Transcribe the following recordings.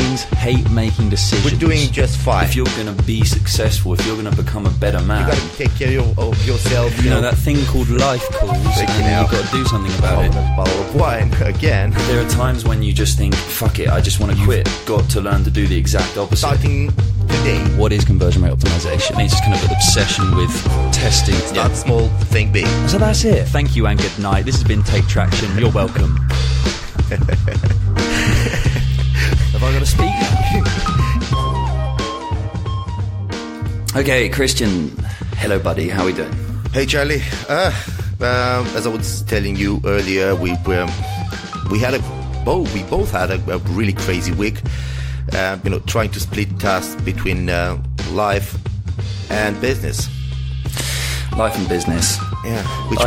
things, hate making decisions. We're doing just fine. If you're going to be successful, if you're going to become a better man, you got to take care of yourself. You know, that thing called life calls, and you've got to do something about it. A bottle of wine, again. There are times when you just think, fuck it, I just want to quit. Got to learn to do the exact opposite. Starting today. What is conversion rate optimization? It's just kind of an obsession with testing. Start small, think big. So that's it. Thank you and good night. This has been Take Traction. You're welcome. Have I got to speak now? Okay, Cristian. Hello, buddy. How are we doing? Hey, Charlie. As I was telling you earlier, we both had a really crazy week. Trying to split tasks between life and business. Life and business. Yeah, which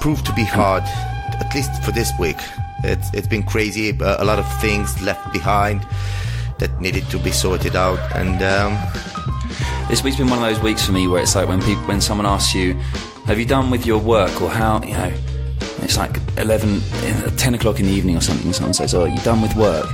proved to be hard, at least for this week. It's been crazy. A lot of things left behind that needed to be sorted out, and this week's been one of those weeks for me where it's like when someone asks you, "Have you done with your work?" or how, you know, it's like 10 o'clock in the evening or something, and someone says, "Oh, are you done with work?"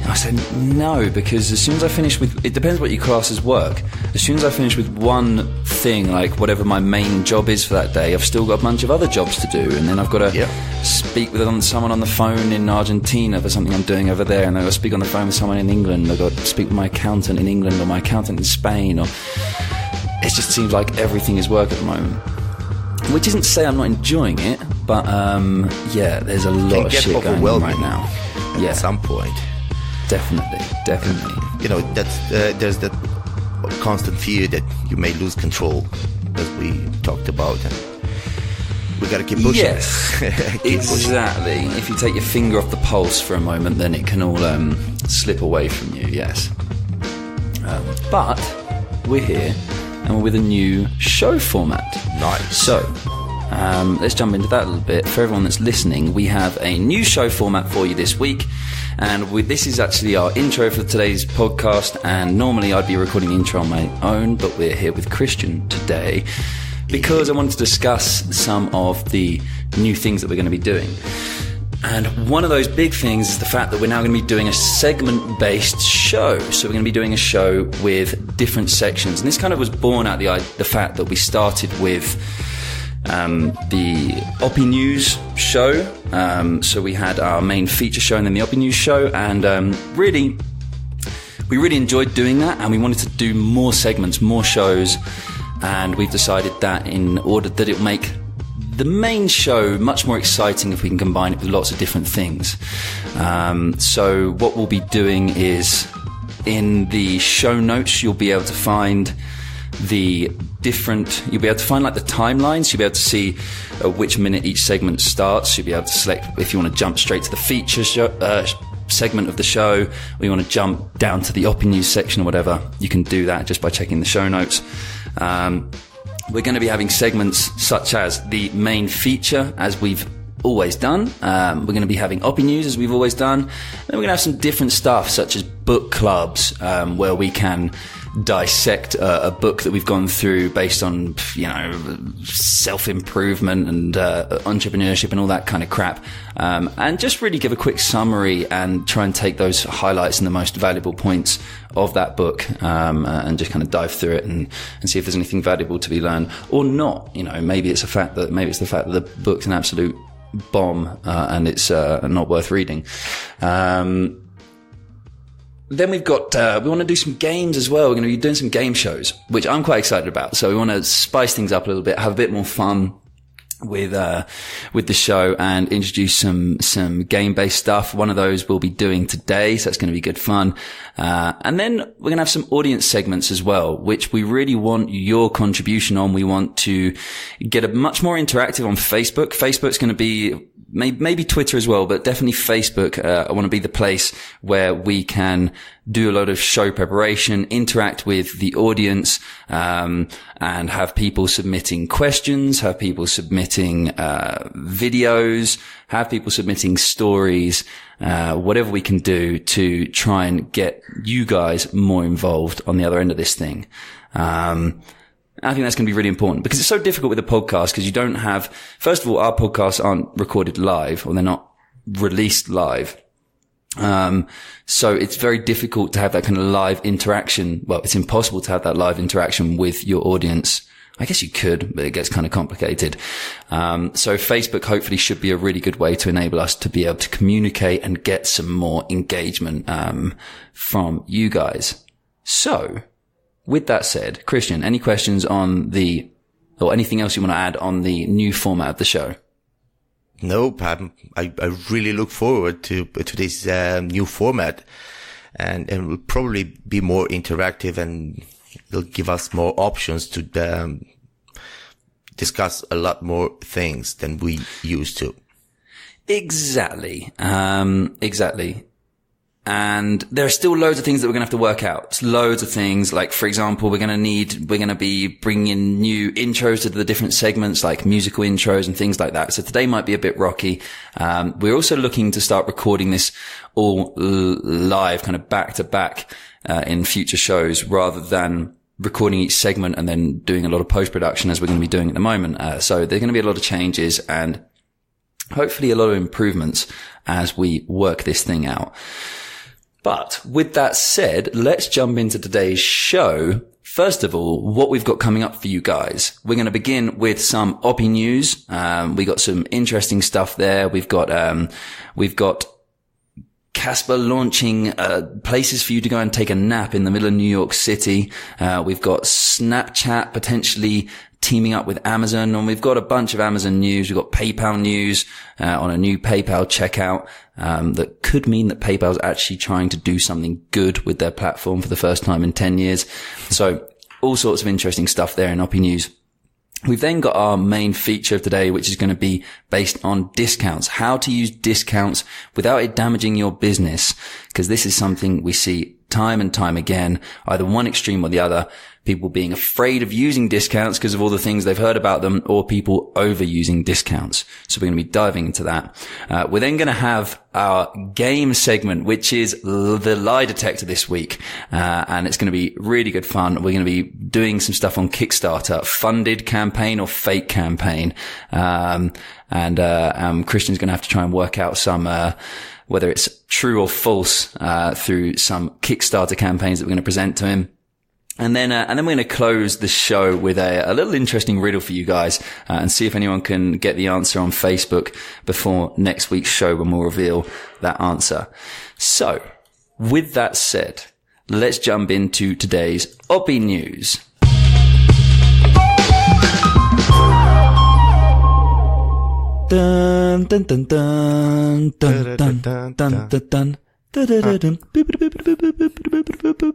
I said no, because as soon as I finish with, it depends what you class as work. As soon as I finish with one thing, like whatever my main job is for that day, I've still got a bunch of other jobs to do, and then I've got to speak with someone on the phone in Argentina for something I'm doing over there, and then I've got to speak on the phone with someone in England. I've got to speak with my accountant in England or my accountant in Spain, or it just seems like everything is work at the moment. Which isn't to say I'm not enjoying it, but there's a lot of shit going on right now. At some point. Definitely. You know, there's that constant fear that you may lose control, as we talked about, and we got to keep pushing. Yes, exactly. If you take your finger off the pulse for a moment, then it can all slip away from you. Yes, but we're here, and we're with a new show format. Nice. So. Let's jump into that a little bit. For everyone that's listening, we have a new show format for you this week, and this is actually our intro for today's podcast, and normally I'd be recording the intro on my own, but we're here with Cristian today because I wanted to discuss some of the new things that we're going to be doing. And one of those big things is the fact that we're now going to be doing a segment-based show. So we're going to be doing a show with different sections, and this kind of was born out of the fact that we started with the Opinews show. So we had our main feature show and then the Opinews show, and we really enjoyed doing that, and we wanted to do more segments, more shows, and we've decided that in order that it'll make the main show much more exciting if we can combine it with lots of different things. So what we'll be doing is, in the show notes, you'll be able to find you'll be able to find like the timelines. You'll be able to see which minute each segment starts. You'll be able to select if you want to jump straight to the feature segment of the show, or you want to jump down to the Opinews section or whatever. You can do that just by checking the show notes. We're going to be having segments such as the main feature, as we've always done. We're going to be having Opinews, as we've always done. Then we're going to have some different stuff, such as book clubs, where we can dissect a book that we've gone through based on, you know, self-improvement and entrepreneurship and all that kind of crap, and just really give a quick summary and try and take those highlights and the most valuable points of that book, and just kind of dive through it and see if there's anything valuable to be learned or not. You know, maybe it's the fact that the book's an absolute bomb, and it's not worth reading. Then we've got, we want to do some games as well. We're going to be doing some game shows, which I'm quite excited about. So we want to spice things up a little bit, have a bit more fun with the show, and introduce some game-based stuff. One of those we'll be doing today, so that's going to be good fun. And then we're going to have some audience segments as well, which we really want your contribution on. We want to get a much more interactive on Facebook. Facebook's going to be maybe Twitter as well, but definitely Facebook. I want to be the place where we can do a lot of show preparation, interact with the audience, and have people submitting questions, have people submitting videos, have people submitting stories, whatever we can do to try and get you guys more involved on the other end of this thing. I think that's going to be really important, because it's so difficult with a podcast, because you don't have, first of all, our podcasts aren't recorded live, or they're not released live. So it's very difficult to have that kind of live interaction. Well, it's impossible to have that live interaction with your audience. I guess you could, but it gets kind of complicated. So Facebook hopefully should be a really good way to enable us to be able to communicate and get some more engagement, from you guys. So with that said, Cristian, any questions on or anything else you want to add on the new format of the show? Nope. I really look forward to this new format, and it will probably be more interactive, and it'll give us more options to discuss a lot more things than we used to. Exactly. Exactly. And there are still loads of things that we're going to have to work out. Loads of things. Like, for example, we're going to be bringing in new intros to the different segments, like musical intros and things like that. So today might be a bit rocky. We're also looking to start recording this all live, kind of back to back, in future shows, rather than recording each segment and then doing a lot of post-production as we're going to be doing at the moment. So there's going to be a lot of changes and hopefully a lot of improvements as we work this thing out. But with that said, let's jump into today's show. First of all, what we've got coming up for you guys. We're going to begin with some Opinews. We got some interesting stuff there. We've got Casper launching places for you to go and take a nap in the middle of New York City. We've got Snapchat potentially teaming up with Amazon, and we've got a bunch of Amazon news. We've got PayPal news on a new PayPal checkout that could mean that PayPal's actually trying to do something good with their platform for the first time in 10 years. So all sorts of interesting stuff there in Opinews. We've then got our main feature of today, which is going to be based on discounts, how to use discounts without it damaging your business, because this is something we see time and time again, either one extreme or the other. People being afraid of using discounts because of all the things they've heard about them, or people overusing discounts. So we're going to be diving into that. We're then going to have our game segment, which is the lie detector this week. And it's going to be really good fun. We're going to be doing some stuff on Kickstarter, funded campaign or fake campaign. And Cristian's going to have to try and work out some, whether it's true or false, through some Kickstarter campaigns that we're going to present to him. And then we're going to close the show with a little interesting riddle for you guys, and see if anyone can get the answer on Facebook before next week's show when we'll reveal that answer. So, with that said, let's jump into today's Opinews. Dun dun dun dun dun dun dun dun dun dun dun dun.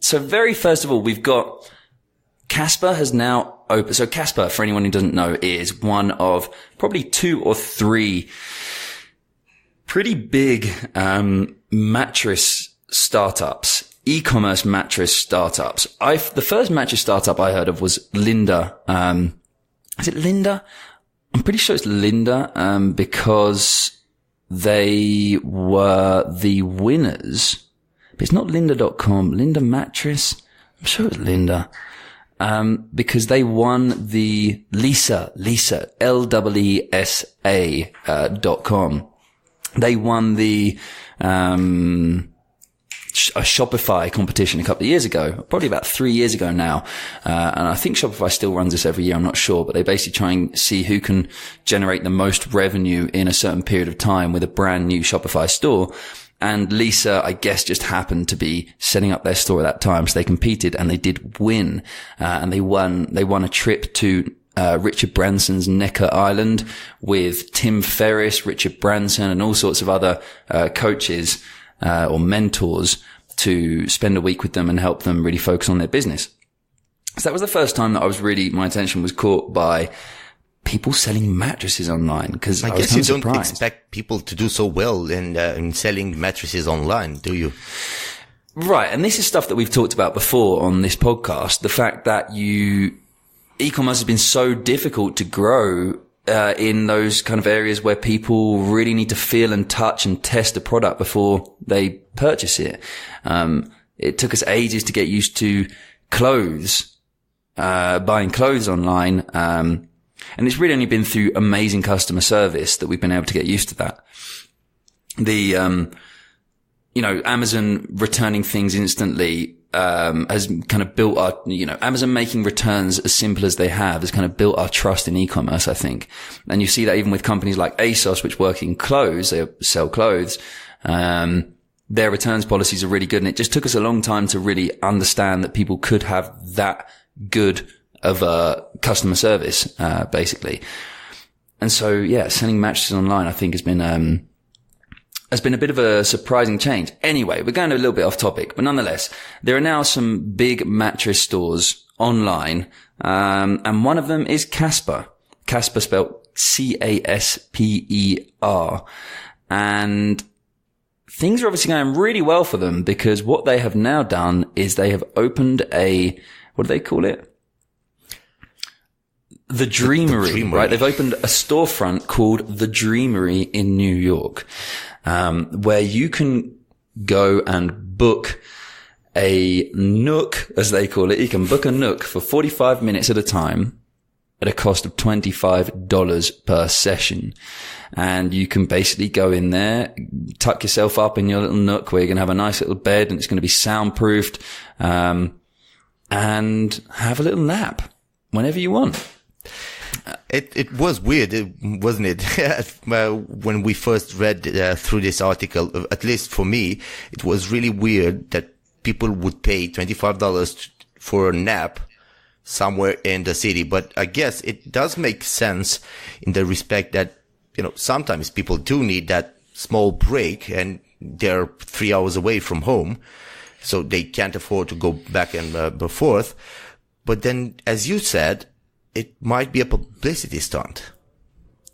So very first of all, we've got Casper has now opened. So Casper, for anyone who doesn't know, is one of probably 2 or 3 pretty big mattress startups, e-commerce mattress startups. The first mattress startup I heard of was Linda. Is it Linda? I'm pretty sure it's Linda, because they were the winners. But it's not lynda.com. Linda Mattress. I'm sure it was Linda. Because they won the Leesa, LEESA.com. They won the, a Shopify competition a couple of years ago, probably about 3 years ago now. And I think Shopify still runs this every year. I'm not sure, but they basically try and see who can generate the most revenue in a certain period of time with a brand new Shopify store. And Leesa, I guess, just happened to be setting up their store at that time. So they competed and they did win. And they won a trip to Richard Branson's Necker Island with Tim Ferriss, Richard Branson, and all sorts of other coaches or mentors to spend a week with them and help them really focus on their business. So that was the first time that my attention was caught by people selling mattresses online, because I guess you don't expect people to do so well in selling mattresses online, do you? Right. And this is stuff that we've talked about before on this podcast. The fact that e-commerce has been so difficult to grow in those kind of areas where people really need to feel and touch and test a product before they purchase it. It took us ages to get used to clothes, buying clothes online. And it's really only been through amazing customer service that we've been able to get used to that. Amazon returning things instantly, has kind of built our, Amazon making returns as simple as they have has kind of built our trust in e-commerce, I think. And you see that even with companies like ASOS, which work in clothes, they sell clothes, their returns policies are really good. And it just took us a long time to really understand that people could have that good of a customer service, basically. And so, yeah, selling mattresses online, I think has been a bit of a surprising change. Anyway, we're going a little bit off topic, but nonetheless, there are now some big mattress stores online, and one of them is Casper. Casper spelled Casper. And things are obviously going really well for them because what they have now done is they have opened what do they call it? The Dreamery, right? They've opened a storefront called The Dreamery in New York, where you can go and book a nook, as they call it. You can book a nook for 45 minutes at a time at a cost of $25 per session. And you can basically go in there, tuck yourself up in your little nook where you're going to have a nice little bed and it's going to be soundproofed, and have a little nap whenever you want. It was weird, wasn't it? When we first read through this article, at least for me, it was really weird that people would pay $25 for a nap somewhere in the city. But I guess it does make sense in the respect that, sometimes people do need that small break and they're 3 hours away from home, so they can't afford to go back and forth. But then, as you said, it might be a publicity stunt.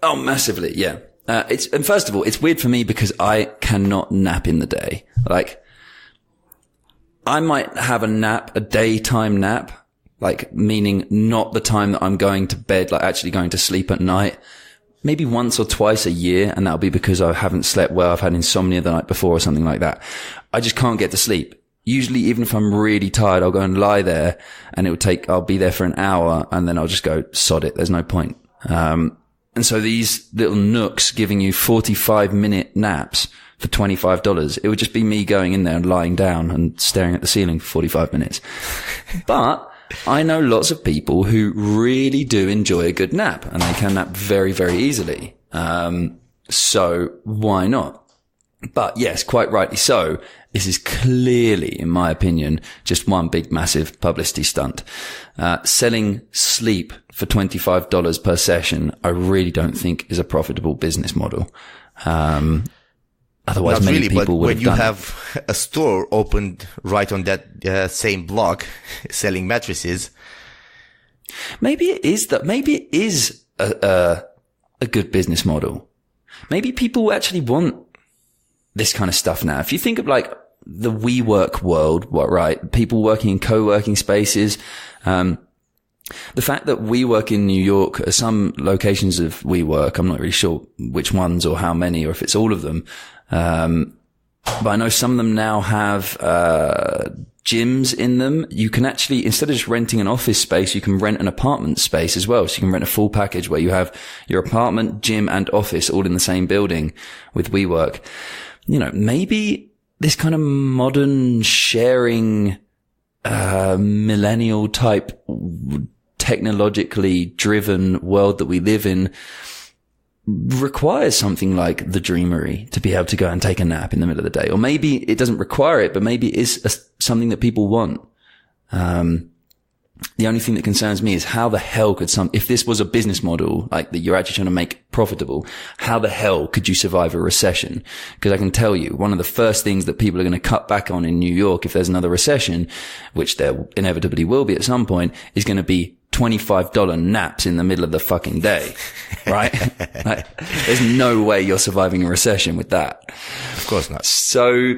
Oh, massively, yeah. And first of all, it's weird for me because I cannot nap in the day. Like, I might have a daytime nap, like meaning not the time that I'm going to bed, like actually going to sleep at night, maybe once or twice a year. And that'll be because I haven't slept well. I've had insomnia the night before or something like that. I just can't get to sleep. Usually, even if I'm really tired, I'll go and lie there and I'll be there for an hour and then I'll just go, sod it. There's no point. And so these little nooks giving you 45-minute naps for $25, it would just be me going in there and lying down and staring at the ceiling for 45 minutes. But I know lots of people who really do enjoy a good nap and they can nap very, very easily. So why not? But yes, quite rightly so. This is clearly, in my opinion, just one big, massive publicity stunt. Selling sleep for $25 per session, I really don't think is a profitable business model. Otherwise, many people would have done it. When you have a store opened right on that same block selling mattresses, maybe it is a good business model. Maybe people actually want this kind of stuff now. If you think of like the WeWork world, right? People working in co-working spaces. The fact that WeWork in New York, some locations of WeWork, I'm not really sure which ones or how many or if it's all of them. But I know some of them now have, gyms in them. You can actually, instead of just renting an office space, you can rent an apartment space as well. So you can rent a full package where you have your apartment, gym and office all in the same building with WeWork. Maybe this kind of modern sharing, millennial type, technologically driven world that we live in requires something like the Dreamery to be able to go and take a nap in the middle of the day. Or maybe it doesn't require it, but maybe it is something that people want. The only thing that concerns me is how the hell could if this was a business model, like that you're actually trying to make profitable, how the hell could you survive a recession? Because I can tell you, one of the first things that people are going to cut back on in New York if there's another recession, which there inevitably will be at some point, is going to be $25 naps in the middle of the fucking day, right? Like, there's no way you're surviving a recession with that. Of course not. So,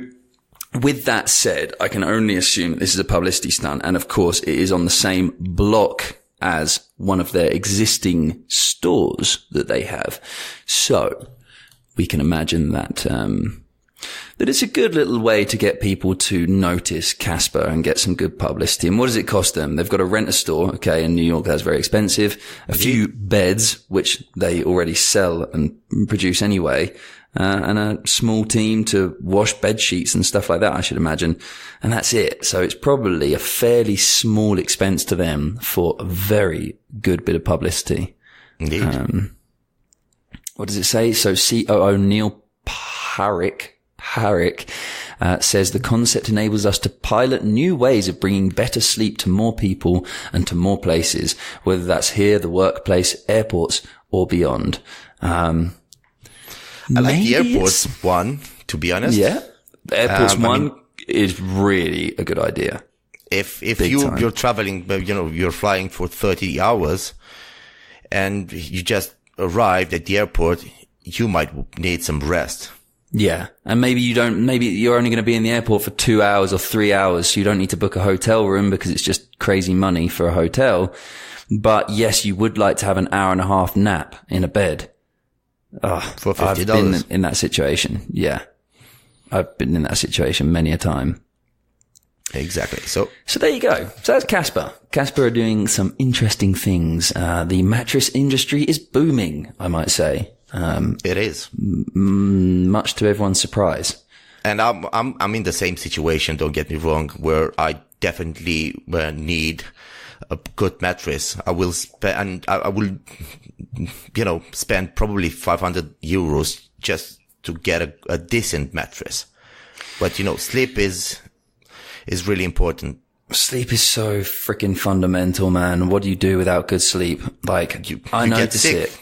with that said, I can only assume this is a publicity stunt, and of course it is on the same block as one of their existing stores that they have. So we can imagine that that it's a good little way to get people to notice Casper and get some good publicity. And what does it cost them? They've got to rent a store. Okay. In New York, that's very expensive. A few beds, which they already sell and produce anyway. And a small team to wash bed sheets and stuff like that, I should imagine. And that's it. So it's probably a fairly small expense to them for a very good bit of publicity. Indeed. What does it say? So COO Neil Parrick says the concept enables us to pilot new ways of bringing better sleep to more people and to more places, whether that's here, the workplace, airports, or beyond. I like the airports one, to be honest. Yeah. The airports one is really a good idea. If you're traveling, you're flying for 30 hours and you just arrived at the airport, you might need some rest. Yeah. And maybe you're only going to be in the airport for 2 hours or 3 hours. So you don't need to book a hotel room because it's just crazy money for a hotel. But yes, you would like to have an hour and a half nap in a bed. Oh, for $50. I've been in that situation. Yeah. I've been in that situation many a time. Exactly. So there you go. So that's Casper. Casper are doing some interesting things. The mattress industry is booming, I might say. It is. Much to everyone's surprise. And I'm in the same situation, don't get me wrong, where I definitely need a good mattress. I will spend probably 500 euros just to get a decent mattress. But, sleep is really important. Sleep is so freaking fundamental, man. What do you do without good sleep? Like, I notice it.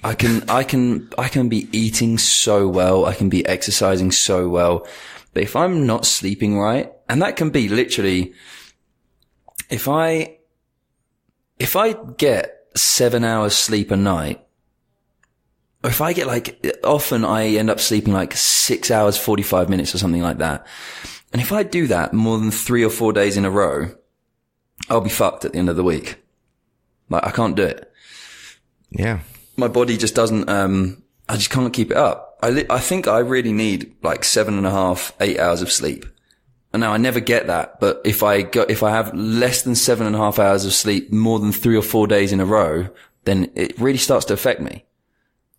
I can be eating so well. I can be exercising so well. But if I'm not sleeping right, and that can be literally, if I get 7 hours sleep a night, or if I get often I end up sleeping 6 hours, 45 minutes or something like that. And if I do that more than 3 or 4 days in a row, I'll be fucked at the end of the week. I can't do it. Yeah. My body just doesn't, I just can't keep it up. I think I really need 7.5, 8 hours of sleep. And now I never get that, but if I have less than 7.5 hours of sleep more than 3 or 4 days in a row, then it really starts to affect me.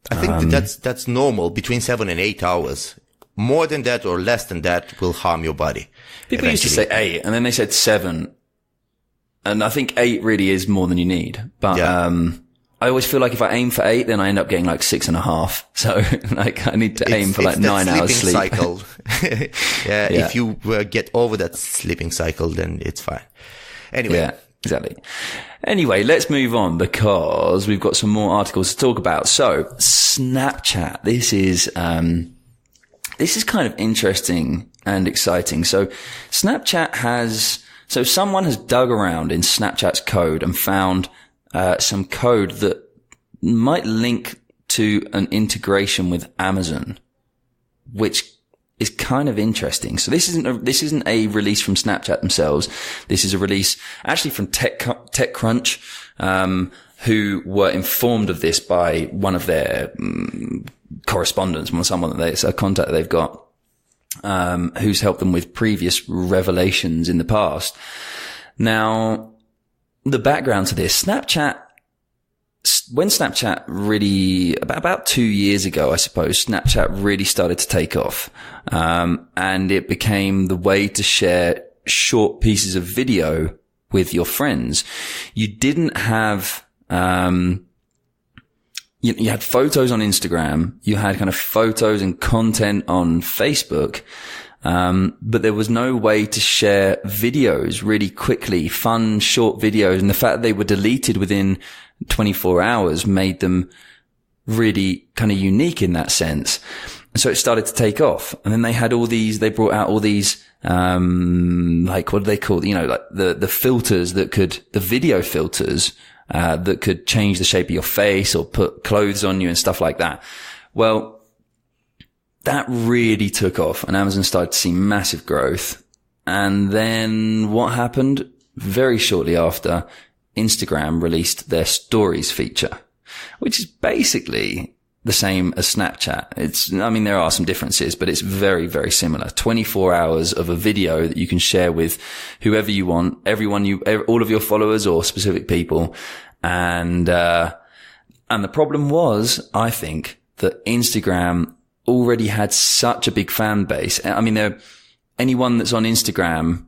I think that's normal, between 7 and 8 hours. More than that or less than that will harm your body. People used to say 8 and then they said 7. And I think 8 really is more than you need. But, yeah. I always feel like if I aim for 8, then I end up getting 6.5. So I need to aim for 9 hours sleep. Cycle. Yeah. If you get over that sleeping cycle, then it's fine. Anyway. Yeah, exactly. Anyway, let's move on because we've got some more articles to talk about. So Snapchat, this is kind of interesting and exciting. So someone has dug around in Snapchat's code and found some code that might link to an integration with Amazon, which is kind of interesting. So this isn't a release from Snapchat themselves. This is a release actually from TechCrunch, who were informed of this by one of their correspondents, a contact that they've got, who's helped them with previous revelations in the past. Now, the background to this, when Snapchat really, about 2 years ago, I suppose, Snapchat really started to take off. And it became the way to share short pieces of video with your friends. You didn't have, you had photos on Instagram, you had kind of photos and content on Facebook, but there was no way to share videos really quickly, fun, short videos. And the fact that they were deleted within 24 hours made them really kind of unique in that sense. And so it started to take off. And then they brought out all these, what do they call, the filters the video filters, that could change the shape of your face or put clothes on you and stuff like that. Well, that really took off and Amazon started to see massive growth. And then what happened very shortly after Instagram released their stories feature, which is basically the same as Snapchat. There are some differences, but it's very, very similar. 24 hours of a video that you can share with whoever you want, all of your followers or specific people. And the problem was, I think, that Instagram already had such a big fan base. Anyone that's on Instagram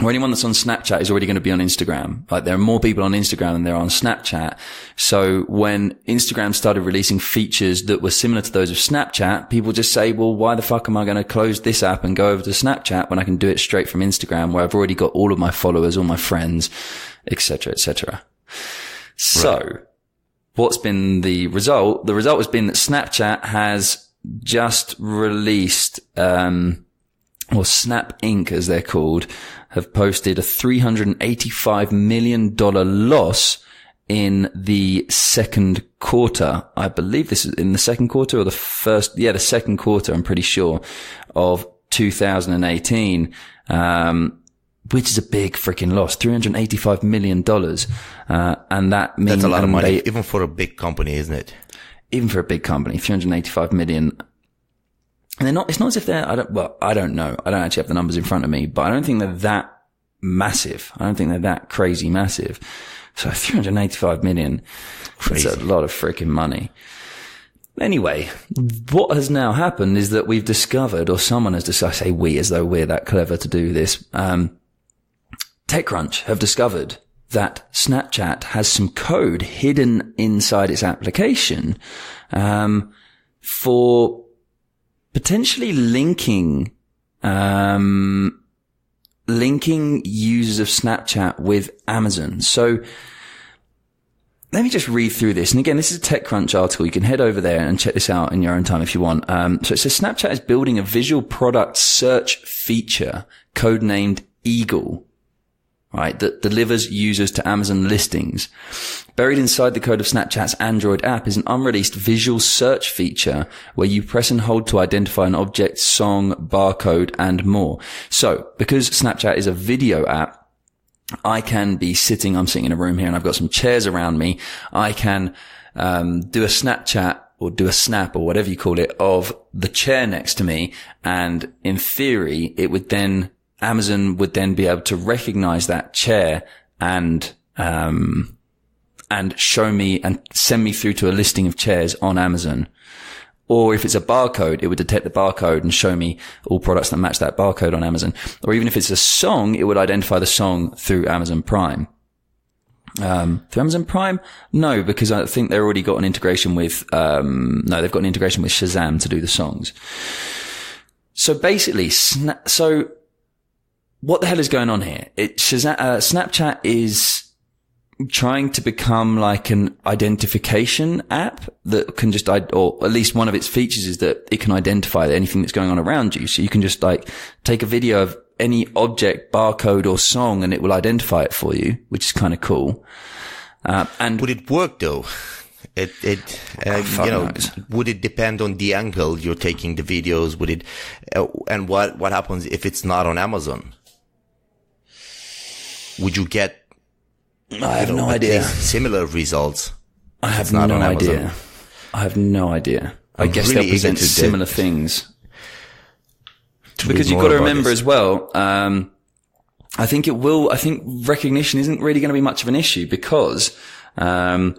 or anyone that's on Snapchat is already going to be on Instagram. Like, there are more people on Instagram than there are on Snapchat. So when Instagram started releasing features that were similar to those of Snapchat, people just say, well, why the fuck am I going to close this app and go over to Snapchat when I can do it straight from Instagram, where I've already got all of my followers, all my friends, etc., etc. So what's been the result? The result has been that Snapchat has just released, or Snap Inc., as they're called, have posted a $385 million loss in the second quarter. I believe this is in the second quarter or the second quarter, I'm pretty sure, of 2018, which is a big freaking loss, $385 million. And that means... That's a lot of money, even for a big company, isn't it? Even for a big company, $385 million. And it's not as if I don't know. I don't actually have the numbers in front of me, but I don't think they're that massive. I don't think they're that crazy massive. So 385 million. Crazy. That's a lot of freaking money. Anyway, what has now happened is that we've discovered, or someone has decided, I say we as though we're that clever to do this. TechCrunch have discovered that Snapchat has some code hidden inside its application, for potentially linking users of Snapchat with Amazon. So let me just read through this. And again, this is a TechCrunch article. You can head over there and check this out in your own time if you want. So it says Snapchat is building a visual product search feature codenamed Eagle, right, that delivers users to Amazon listings. Buried inside the code of Snapchat's Android app is an unreleased visual search feature where you press and hold to identify an object, song, barcode, and more. So, because Snapchat is a video app, I'm sitting in a room here and I've got some chairs around me. I can do a Snapchat or do a snap or whatever you call it of the chair next to me, and in theory Amazon would then be able to recognize that chair and show me and send me through to a listing of chairs on Amazon. Or if it's a barcode, it would detect the barcode and show me all products that match that barcode on Amazon. Or even if it's a song, it would identify the song through Amazon Prime. Through Amazon Prime? No, because I think they've already got an integration with, they've got an integration with Shazam to do the songs. So basically, what the hell is going on here? Snapchat is trying to become like an identification app that can just, or at least one of its features is that it can identify anything that's going on around you. So you can just like take a video of any object, barcode or song and it will identify it for you, which is kind of cool. And would it work though? Would it depend on the angle you're taking the videos? Would it, and what happens if it's not on Amazon? Would you get, I have no idea. Similar results? I have no idea. I have no idea. I guess they'll present similar things. Because you've got to remember as well, I think recognition isn't really going to be much of an issue because, on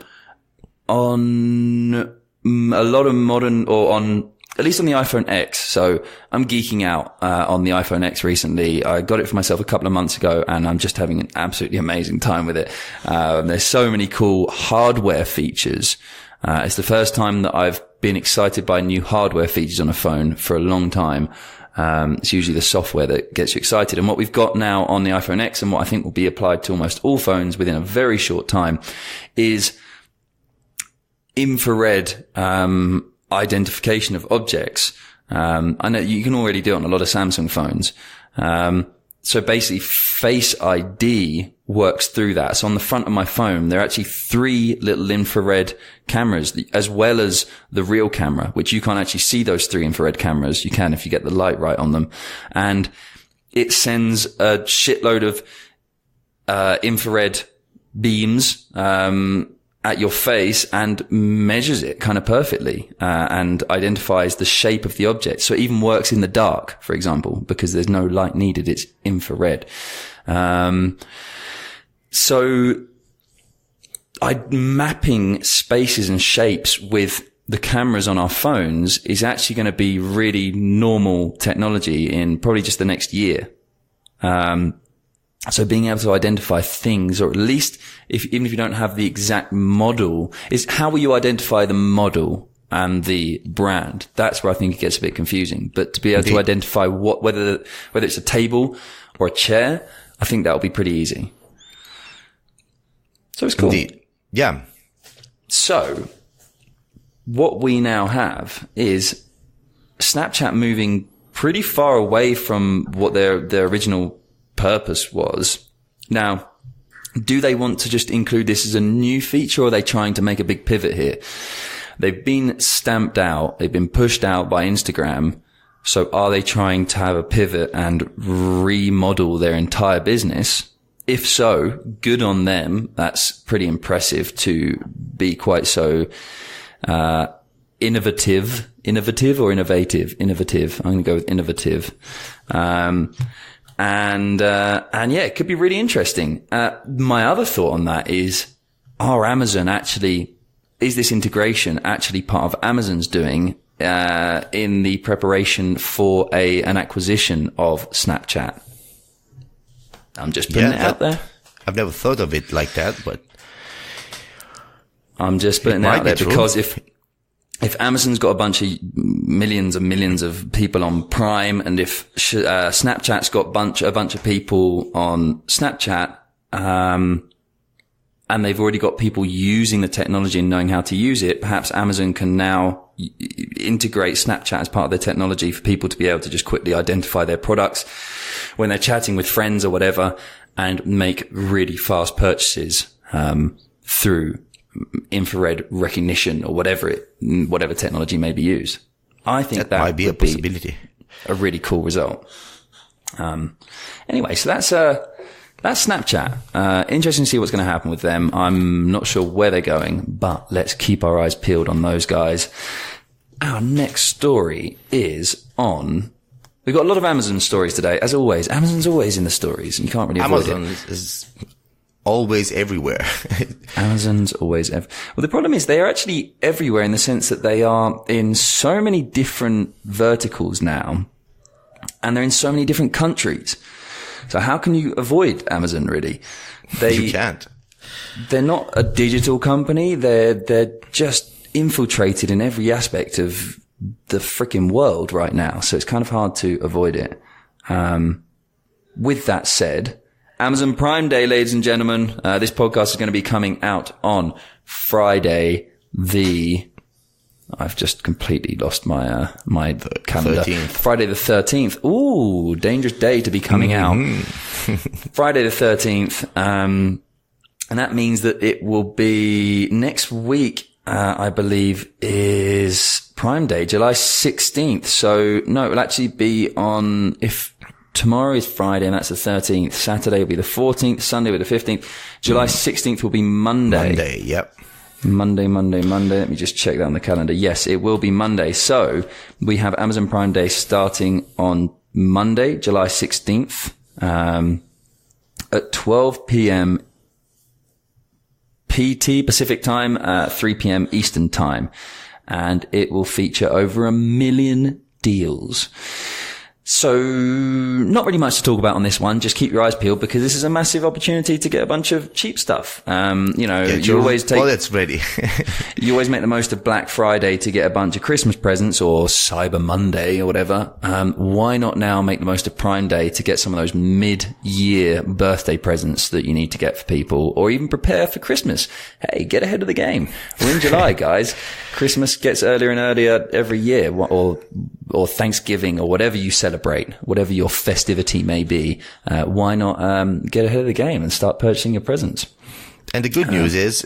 a lot of modern, or on, at least on the iPhone X. So I'm geeking out, on the iPhone X recently. I got it for myself a couple of months ago and I'm just having an absolutely amazing time with it. There's so many cool hardware features. It's the first time that I've been excited by new hardware features on a phone for a long time. It's usually the software that gets you excited. And what we've got now on the iPhone X and what I think will be applied to almost all phones within a very short time is infrared, identification of objects. I know you can already do it on a lot of Samsung phones. So basically Face ID works through that. So on the front of my phone, there are actually 3 little infrared cameras, as well as the real camera, which you can't actually see those 3 infrared cameras. You can if you get the light right on them. And it sends a shitload of, infrared beams, at your face and measures it kind of perfectly, and identifies the shape of the object. So it even works in the dark, for example, because there's no light needed. It's infrared. So mapping spaces and shapes with the cameras on our phones is actually going to be really normal technology in probably just the next year. So being able to identify things, or at least even if you don't have the exact model, is how will you identify the model and the brand? That's where I think it gets a bit confusing. But to be able to identify whether it's a table or a chair, I think that will be pretty easy. So it's cool. Indeed. Yeah. So what we now have is Snapchat moving pretty far away from what their original purpose was. Now, do they want to just include this as a new feature, or are they trying to make a big pivot here? They've been stamped out. They've been pushed out by Instagram. So are they trying to have a pivot and remodel their entire business? If so, good on them. That's pretty impressive to be quite so, innovative. Innovative. I'm going to go with innovative. And yeah, it could be really interesting. My other thought on that is this integration actually part of Amazon's doing, in the preparation for an acquisition of Snapchat? I'm just putting it out there. I've never thought of it like that, but I'm just putting it out there because if Amazon's got a bunch of millions and millions of people on Prime, and if Snapchat's got a bunch of people on Snapchat, and they've already got people using the technology and knowing how to use it, perhaps Amazon can now integrate Snapchat as part of their technology for people to be able to just quickly identify their products when they're chatting with friends or whatever, and make really fast purchases through infrared recognition or whatever technology may be used. I think that might be a possibility. A really cool result. Anyway, so that's Snapchat. Interesting to see what's going to happen with them. I'm not sure where they're going, but let's keep our eyes peeled on those guys. Our next story is on... We've got a lot of Amazon stories today, as always. Amazon's always in the stories, and you can't really avoid it. Amazon is always everywhere. Amazon's always well, the problem is they are actually everywhere in the sense that they are in so many different verticals now, and they're in so many different countries. So how can you avoid Amazon, really? You can't. They're not a digital company. They're just infiltrated in every aspect of the freaking world right now. So it's kind of hard to avoid it. With that said, Amazon Prime Day, ladies and gentlemen. This podcast is going to be coming out on Friday I've just completely lost my calendar. 13th. Friday the 13th. Ooh, dangerous day to be coming out. Friday the 13th. And that means that it will be next week, I believe, is Prime Day, July 16th. So no, it will actually be on, if tomorrow is Friday and that's the 13th, Saturday will be the 14th, Sunday will be the 15th, July 16th will be Monday. Monday, yep. Monday. Let me just check that on the calendar. Yes, it will be Monday. So we have Amazon Prime Day starting on Monday, July 16th, at 12 p.m. PT, Pacific time, 3 p.m. Eastern time. And it will feature over 1 million deals. So not really much to talk about on this one. Just keep your eyes peeled because this is a massive opportunity to get a bunch of cheap stuff. You always take, well, it's ready. You always make the most of Black Friday to get a bunch of Christmas presents or Cyber Monday or whatever. Why not now make the most of Prime Day to get some of those mid-year birthday presents that you need to get for people, or even prepare for Christmas? Hey, get ahead of the game. We're in July, guys. Christmas gets earlier and earlier every year, or Thanksgiving, or whatever you celebrate, whatever your festivity may be. Why not get ahead of the game and start purchasing your presents? And the good news is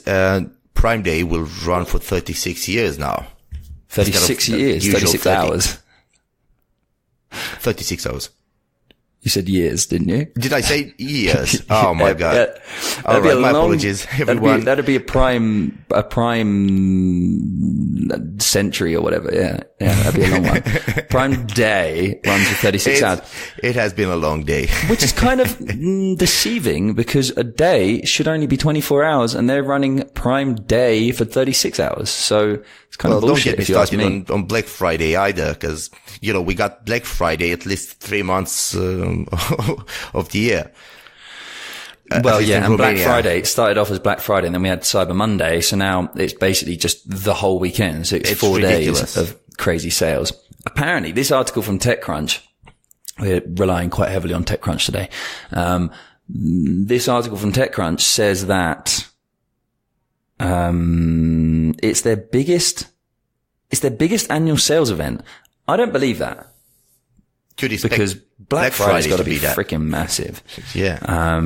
Prime Day will run for 36 years now. 36 years, 36 hours. 36 hours. You said years, didn't you? Did I say years? Oh my God. Yeah. All right, my apologies, everyone. That'd be a prime century or whatever. Yeah, that'd be a long one. Prime day runs for 36 hours. It has been a long day. Which is kind of deceiving because a day should only be 24 hours and they're running prime day for 36 hours. So it's kind of bullshit if you ask me. Don't get me started on Black Friday either, because, you know, we got Black Friday at least 3 months of the year. Well, yeah, and Black Friday, it started off as Black Friday and then we had Cyber Monday. So now it's basically just the whole weekend. So it's 4 days of crazy sales. Apparently, this article from TechCrunch, we're relying quite heavily on TechCrunch today. This article from TechCrunch says that, it's their biggest annual sales event. I don't believe that. Because Black Friday's got to be freaking massive. Yeah.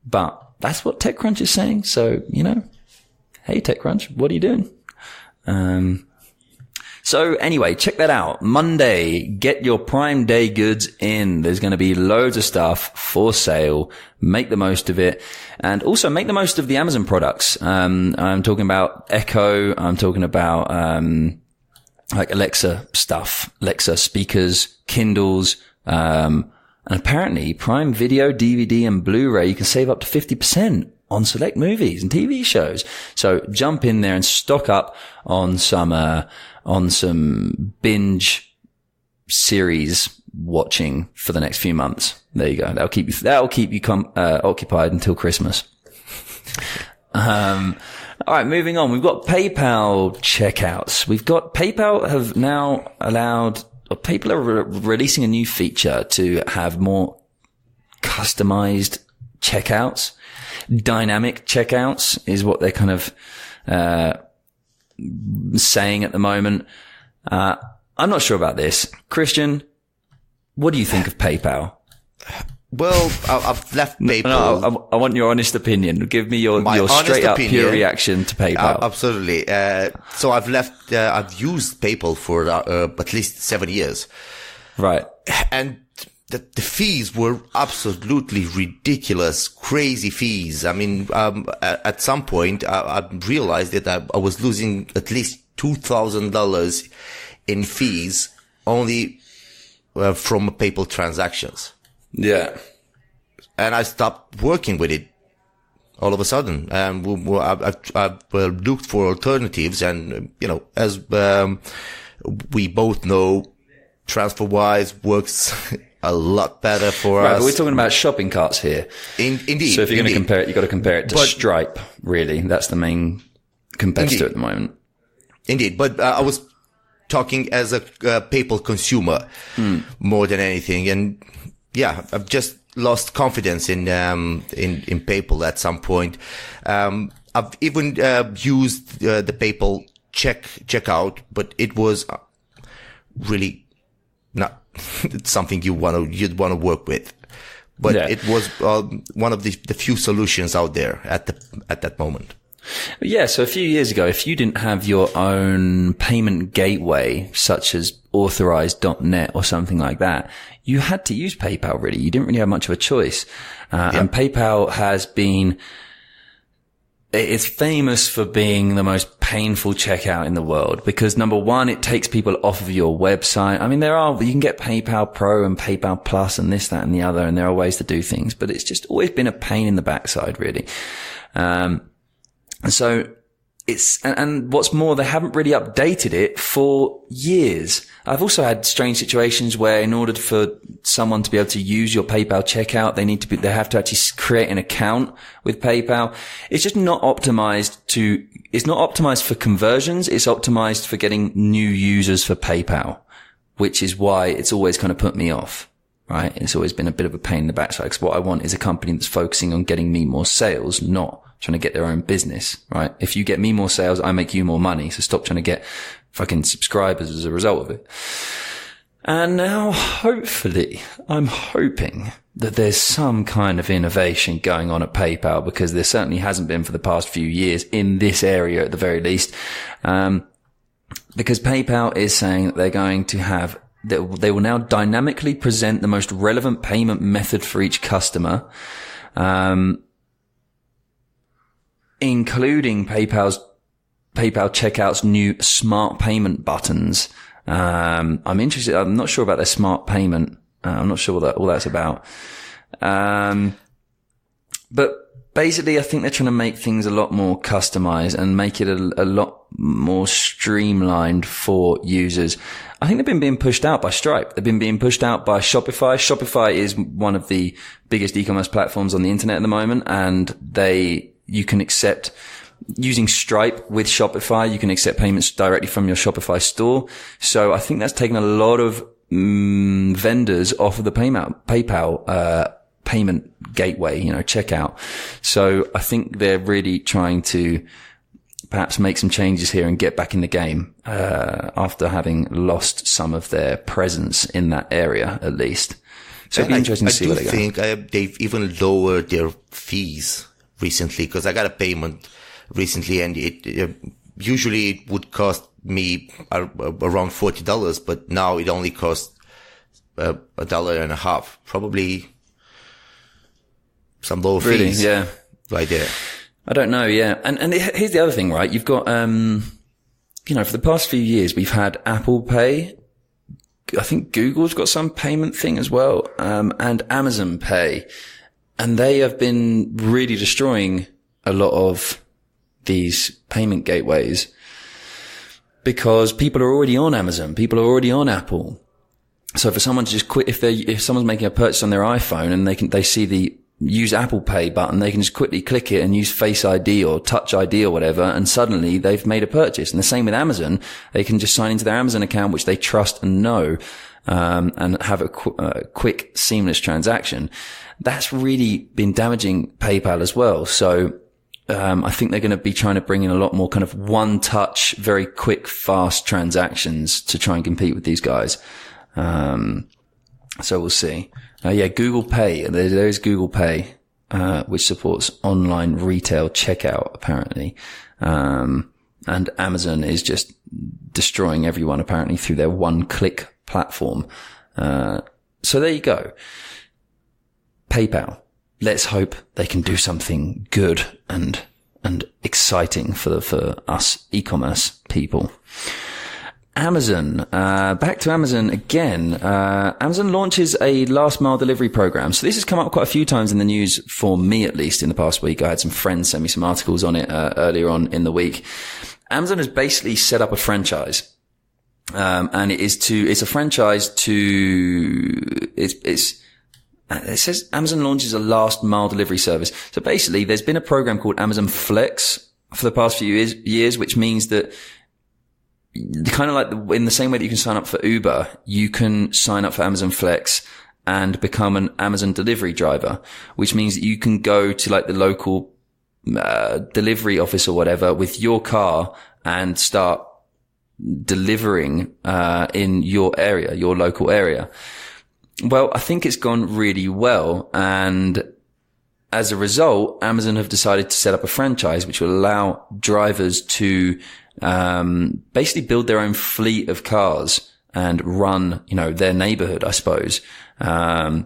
But that's what TechCrunch is saying. So, you know, hey, TechCrunch, what are you doing? So anyway, check that out. Monday, get your Prime Day goods in. There's going to be loads of stuff for sale. Make the most of it. And also make the most of the Amazon products. I'm talking about Echo. I'm talking about, like Alexa stuff, Alexa speakers, Kindles, and apparently Prime Video, DVD and Blu-ray, you can save up to 50% on select movies and TV shows. So jump in there and stock up on some binge series watching for the next few months. There you go. That'll keep you occupied until Christmas. All right, moving on. We've got PayPal checkouts. PayPal have now people are releasing a new feature to have more customized checkouts. Dynamic checkouts is what they're kind of, saying at the moment. I'm not sure about this. Cristian, what do you think of PayPal? Well, I've left PayPal. No, I want your honest opinion. Give me your straight up pure reaction to PayPal. Absolutely. So I've used PayPal for at least 7 years. Right. And the fees were absolutely ridiculous, crazy fees. I mean, at some point I realized that I was losing at least $2,000 in fees only from PayPal transactions. Yeah. And I stopped working with it all of a sudden. And I've looked for alternatives. And, you know, as we both know, TransferWise works a lot better for us. Right, but we're talking about shopping carts here. Indeed. So if you're going to compare it, you've got to compare it to Stripe, really. That's the main competitor at the moment. Indeed. But I was talking as a PayPal consumer more than anything. And yeah, I've just lost confidence in PayPal at some point. I've even used the PayPal checkout, but it was really not something you'd want to work with. But it was one of the few solutions out there at that moment. Yeah, so a few years ago, if you didn't have your own payment gateway, such as authorized.net or something like that, you had to use PayPal, really. You didn't really have much of a choice. And PayPal it's famous for being the most painful checkout in the world because, number one, it takes people off of your website. I mean, you can get PayPal Pro and PayPal Plus and this, that and the other, and there are ways to do things, but it's just always been a pain in the backside, really. So and what's more, they haven't really updated it for years. I've also had strange situations where in order for someone to be able to use your PayPal checkout, they have to actually create an account with PayPal. It's just not optimized it's not optimized for conversions. It's optimized for getting new users for PayPal, which is why it's always kind of put me off. Right. It's always been a bit of a pain in the backside because what I want is a company that's focusing on getting me more sales, not trying to get their own business, right? If you get me more sales, I make you more money. So stop trying to get fucking subscribers as a result of it. And now, hopefully, I'm hoping that there's some kind of innovation going on at PayPal because there certainly hasn't been for the past few years in this area at the very least. Because PayPal is saying that they're going to have they will now dynamically present the most relevant payment method for each customer, including PayPal Checkout's new smart payment buttons. I'm interested. I'm not sure about their smart payment. I'm not sure what all that's about. But basically, I think they're trying to make things a lot more customized and make it a lot more streamlined for users. I think they've been being pushed out by Stripe. They've been being pushed out by Shopify. Shopify is one of the biggest e-commerce platforms on the internet at the moment, and you can accept, using Stripe with Shopify, you can accept payments directly from your Shopify store. So I think that's taken a lot of vendors off of the PayPal payment gateway, checkout. So I think they're really trying to perhaps make some changes here and get back in the game, after having lost some of their presence in that area, at least. So it'd be interesting to see where they go. I think they've even lowered their fees recently, because I got a payment recently, and it usually would cost me around $40, but now it only costs $1.50, probably some lower fees. Really? Yeah. Right there. I don't know. Yeah. And here's the other thing, right? You've got, for the past few years, we've had Apple Pay. I think Google's got some payment thing as well. And Amazon Pay. And they have been really destroying a lot of these payment gateways, because people are already on Amazon. People are already on Apple. So for someone to just quit, if someone's making a purchase on their iPhone and they see the use Apple Pay button, they can just quickly click it and use Face ID or Touch ID or whatever, and suddenly they've made a purchase. And the same with Amazon. They can just sign into their Amazon account, which they trust and know, and have a quick, seamless transaction. That's really been damaging PayPal as well. So I think they're going to be trying to bring in a lot more kind of one-touch, very quick, fast transactions to try and compete with these guys. So we'll see. Google Pay. There is Google Pay, which supports online retail checkout, apparently. And Amazon is just destroying everyone, apparently, through their one-click platform. So there you go. PayPal. Let's hope they can do something good and exciting for us e-commerce people. Amazon, back to Amazon again. Amazon launches a last mile delivery program. So this has come up quite a few times in the news, for me at least, in the past week. I had some friends send me some articles on it earlier on in the week. Amazon has basically set up a franchise. And it's a franchise it says Amazon launches a last mile delivery service. So basically there's been a program called Amazon Flex for the past few years, which means that kind of like in the same way that you can sign up for Uber, you can sign up for Amazon Flex and become an Amazon delivery driver, which means that you can go to like the local delivery office or whatever with your car and start delivering in your area, your local area. Well, I think it's gone really well, and as a result, Amazon have decided to set up a franchise which will allow drivers to basically build their own fleet of cars and run, their neighborhood, I suppose. So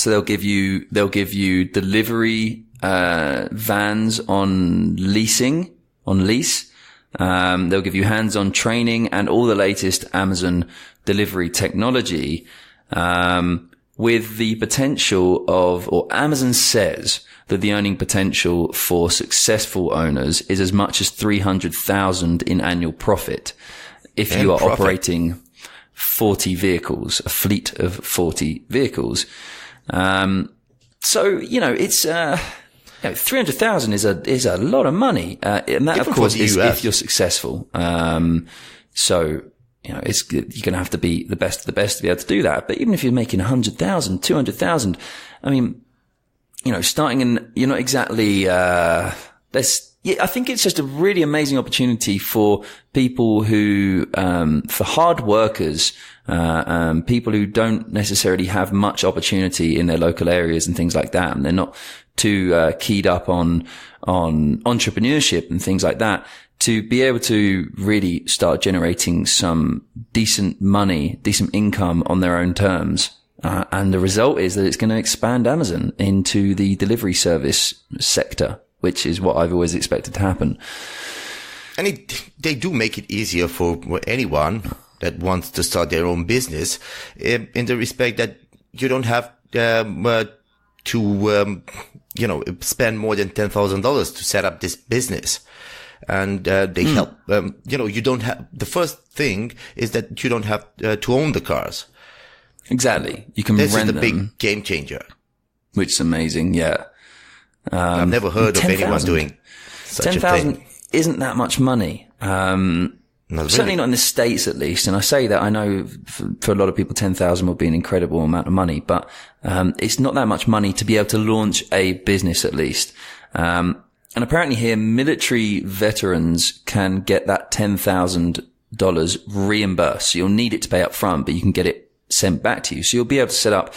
they'll give you delivery vans on lease. They'll give you hands-on training and all the latest Amazon delivery technology, with the potential or Amazon says that the earning potential for successful owners is as much as $300,000 in annual profit if you are operating 40 vehicles, a fleet of 40 vehicles. So, it's, $300,000 is a lot of money. And that, of course, is if you're successful. So, you're going to have to be the best of the best to be able to do that. But even if you're making 100,000, 200,000, starting in, you're not exactly, I think it's just a really amazing opportunity for people who, for hard workers, people who don't necessarily have much opportunity in their local areas and things like that. And they're not too, keyed up on entrepreneurship and things like that. to be able to really start generating some decent money, decent income on their own terms. And the result is that it's going to expand Amazon into the delivery service sector, which is what I've always expected to happen. And they do make it easier for anyone that wants to start their own business, in the respect that you don't have to spend more than $10,000 to set up this business. And they help. You don't have, the first thing is that you don't have to own the cars. Exactly. You can rent them. This is the big game changer. Which is amazing, yeah. I've never heard of anyone doing such a thing. 10,000 isn't that much money. Certainly not in the States, at least. And I say that, I know for a lot of people, 10,000 will be an incredible amount of money, but it's not that much money to be able to launch a business, at least. And apparently here, military veterans can get that $10,000 reimbursed. So you'll need it to pay up front, but you can get it sent back to you. So you'll be able to set up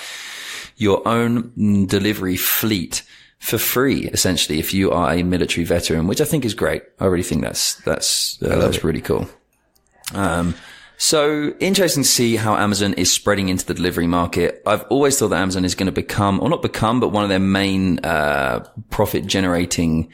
your own delivery fleet for free, essentially, if you are a military veteran, which I think is great. I really think that's really cool. So interesting to see how Amazon is spreading into the delivery market. I've always thought that Amazon is going to become, or not become, but one of their main, profit generating,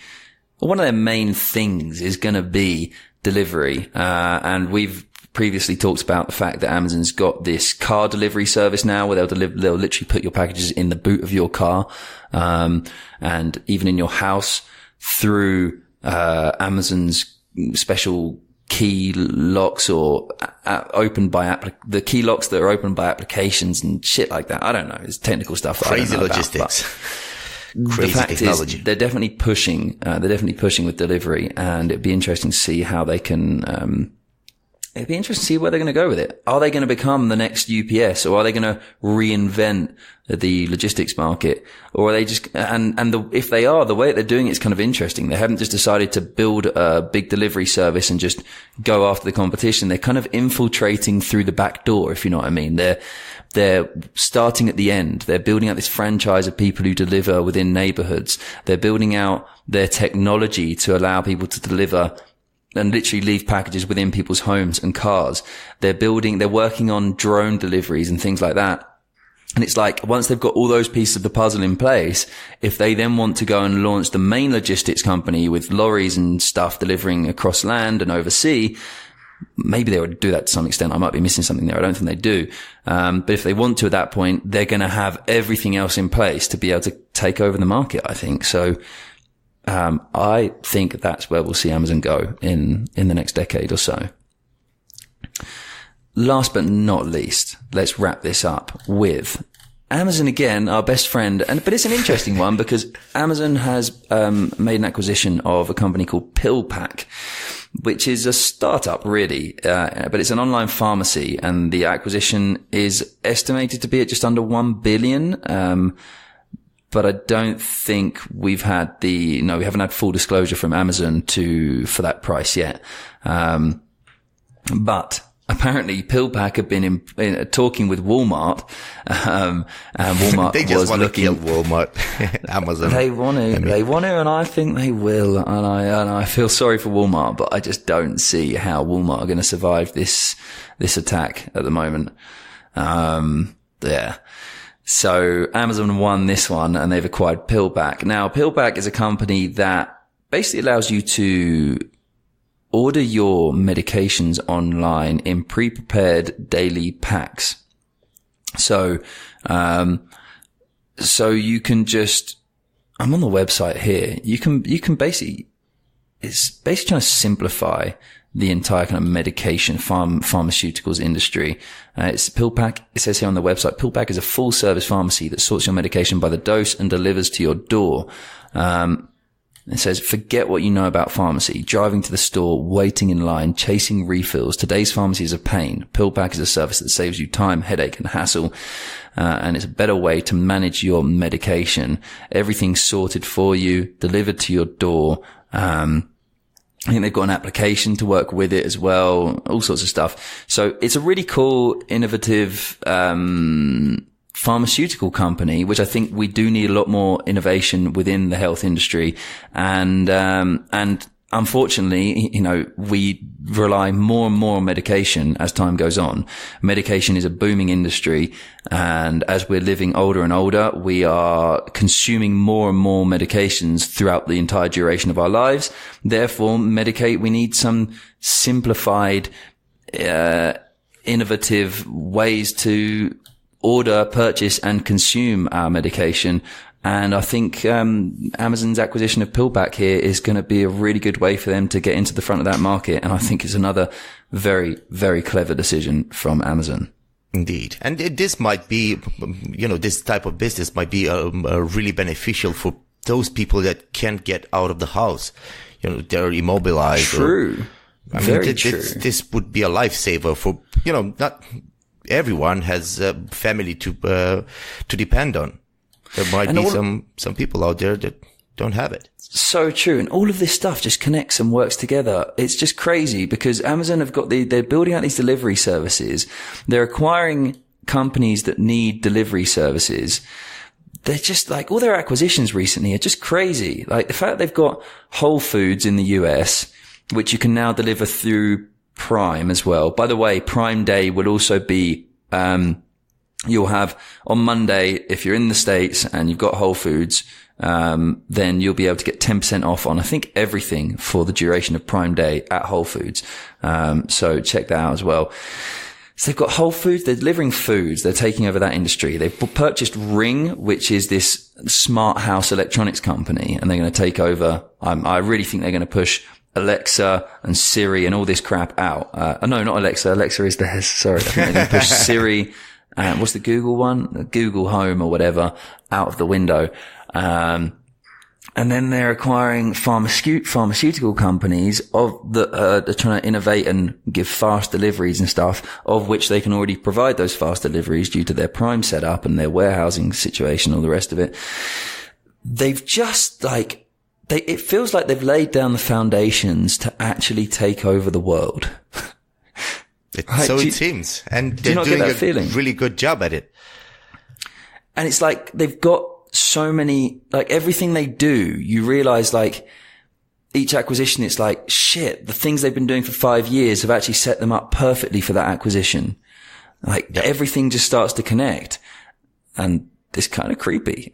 or one of their main things is going to be delivery. And we've previously talked about the fact that Amazon's got this car delivery service now where they'll literally put your packages in the boot of your car, and even in your house through, Amazon's special key locks or opened by the key locks that are opened by applications and shit like that. I don't know. It's technical stuff. Crazy logistics. Crazy technology. They're definitely pushing with delivery, and it'd be interesting to see how they can, it'd be interesting to see where they're going to go with it. Are they going to become the next UPS, or are they going to reinvent the logistics market? Or are they just, if they are, the way that they're doing it is kind of interesting. They haven't just decided to build a big delivery service and just go after the competition. They're kind of infiltrating through the back door, if you know what I mean. They're starting at the end. They're building out this franchise of people who deliver within neighborhoods. They're building out their technology to allow people to deliver and literally leave packages within people's homes and cars. They're working on drone deliveries and things like that. And it's like, once they've got all those pieces of the puzzle in place, if they then want to go and launch the main logistics company with lorries and stuff delivering across land and overseas, maybe they would do that to some extent. I might be missing something there. I don't think they do. But if they want to at that point, they're going to have everything else in place to be able to take over the market, I think. So, I think that's where we'll see Amazon go in the next decade or so. Last but not least, let's wrap this up with Amazon again, our best friend. But it's an interesting one because Amazon has, made an acquisition of a company called PillPack, which is a startup really, but it's an online pharmacy, and the acquisition is estimated to be at just under 1 billion. But I don't think we haven't had full disclosure from Amazon for that price yet. But apparently PillPack have been talking with Walmart, and Walmart they just was want looking. to kill Walmart, Amazon. They want to, and I think they will. And I feel sorry for Walmart, but I just don't see how Walmart are going to survive this attack at the moment. Yeah. So Amazon won this one, and they've acquired PillPack. Now, PillPack is a company that basically allows you to order your medications online in pre-prepared daily packs. So you can just, I'm on the website here. You can basically, it's basically trying to simplify the entire kind of medication pharmaceuticals industry. It's PillPack. It says here on the website, PillPack is a full service pharmacy that sorts your medication by the dose and delivers to your door. It says, forget what you know about pharmacy. Driving to the store, waiting in line, chasing refills. Today's pharmacy is a pain. PillPack is a service that saves you time, headache, and hassle. And it's a better way to manage your medication. Everything's sorted for you, delivered to your door. I think they've got an application to work with it as well, all sorts of stuff. So it's a really cool, innovative, pharmaceutical company, which I think we do need a lot more innovation within the health industry. And unfortunately, we rely more and more on medication as time goes on. Medication is a booming industry. And as we're living older and older, we are consuming more and more medications throughout the entire duration of our lives. Therefore, we need some simplified, innovative ways to order, purchase and consume our medication. And I think Amazon's acquisition of Pillback here is going to be a really good way for them to get into the front of that market. And I think it's another very, very clever decision from Amazon. Indeed. And this might be, this type of business might be really beneficial for those people that can't get out of the house. They're immobilized. True. Very true. This would be a lifesaver for, not everyone has a family to depend on. There might be some people out there that don't have it. So true. And all of this stuff just connects and works together. It's just crazy because Amazon have got they're building out these delivery services. They're acquiring companies that need delivery services. They're just like, all their acquisitions recently are just crazy. Like the fact they've got Whole Foods in the US, which you can now deliver through Prime as well. By the way, Prime Day will also be, you'll have on Monday, if you're in the States and you've got Whole Foods, then you'll be able to get 10% off on, I think, everything for the duration of Prime Day at Whole Foods. So check that out as well. So they've got Whole Foods. They're delivering foods. They're taking over that industry. They've purchased Ring, which is this smart house electronics company, and they're going to take over. I really think they're going to push Alexa and Siri and all this crap out. No, not Alexa. Alexa is sorry. I think they're going to push Siri. What's the Google one? Google Home or whatever out of the window. And then they're acquiring pharmaceutical companies they're trying to innovate and give fast deliveries and stuff, of which they can already provide those fast deliveries due to their Prime setup and their warehousing situation, all the rest of it. They've just it feels like they've laid down the foundations to actually take over the world. Right? So it seems. And they're doing a really good job at it. And it's like they've got so many, everything they do, you realize each acquisition, it's like, shit, the things they've been doing for 5 years have actually set them up perfectly for that acquisition. Everything just starts to connect. And it's kind of creepy.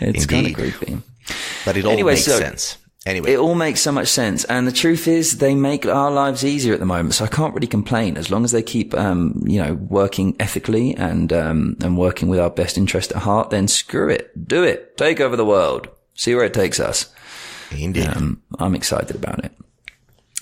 It's kind of creepy. But it all makes sense. Anyway. It all makes so much sense. And the truth is they make our lives easier at the moment. So I can't really complain as long as they keep, working ethically and working with our best interest at heart, then screw it. Do it. Take over the world. See where it takes us. Indeed. I'm excited about it.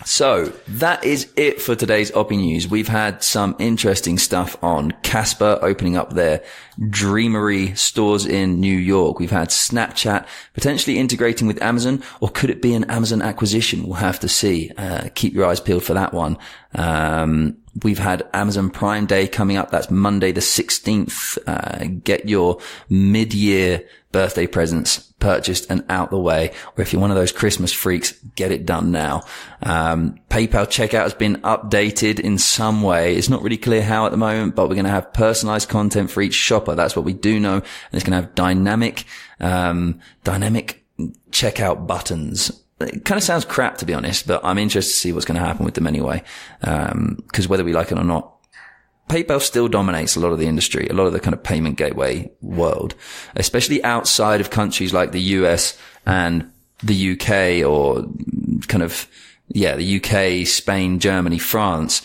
So that is it for today's Opinews. We've had some interesting stuff on Casper opening up their Dreamery stores in New York. We've had Snapchat potentially integrating with Amazon, or could it be an Amazon acquisition? We'll have to see. Keep your eyes peeled for that one. We've had Amazon Prime Day coming up. That's Monday the 16th. Get your mid-year birthday presents purchased and out the way. Or if you're one of those Christmas freaks, get it done now. PayPal checkout has been updated in some way. It's not really clear how at the moment, but we're going to have personalized content for each shopper. That's what we do know. And it's going to have dynamic checkout buttons. It kind of sounds crap, to be honest, but I'm interested to see what's going to happen with them anyway. Cause whether we like it or not, PayPal still dominates a lot of the industry, a lot of the kind of payment gateway world, especially outside of countries like the US and the UK, or the UK, Spain, Germany, France,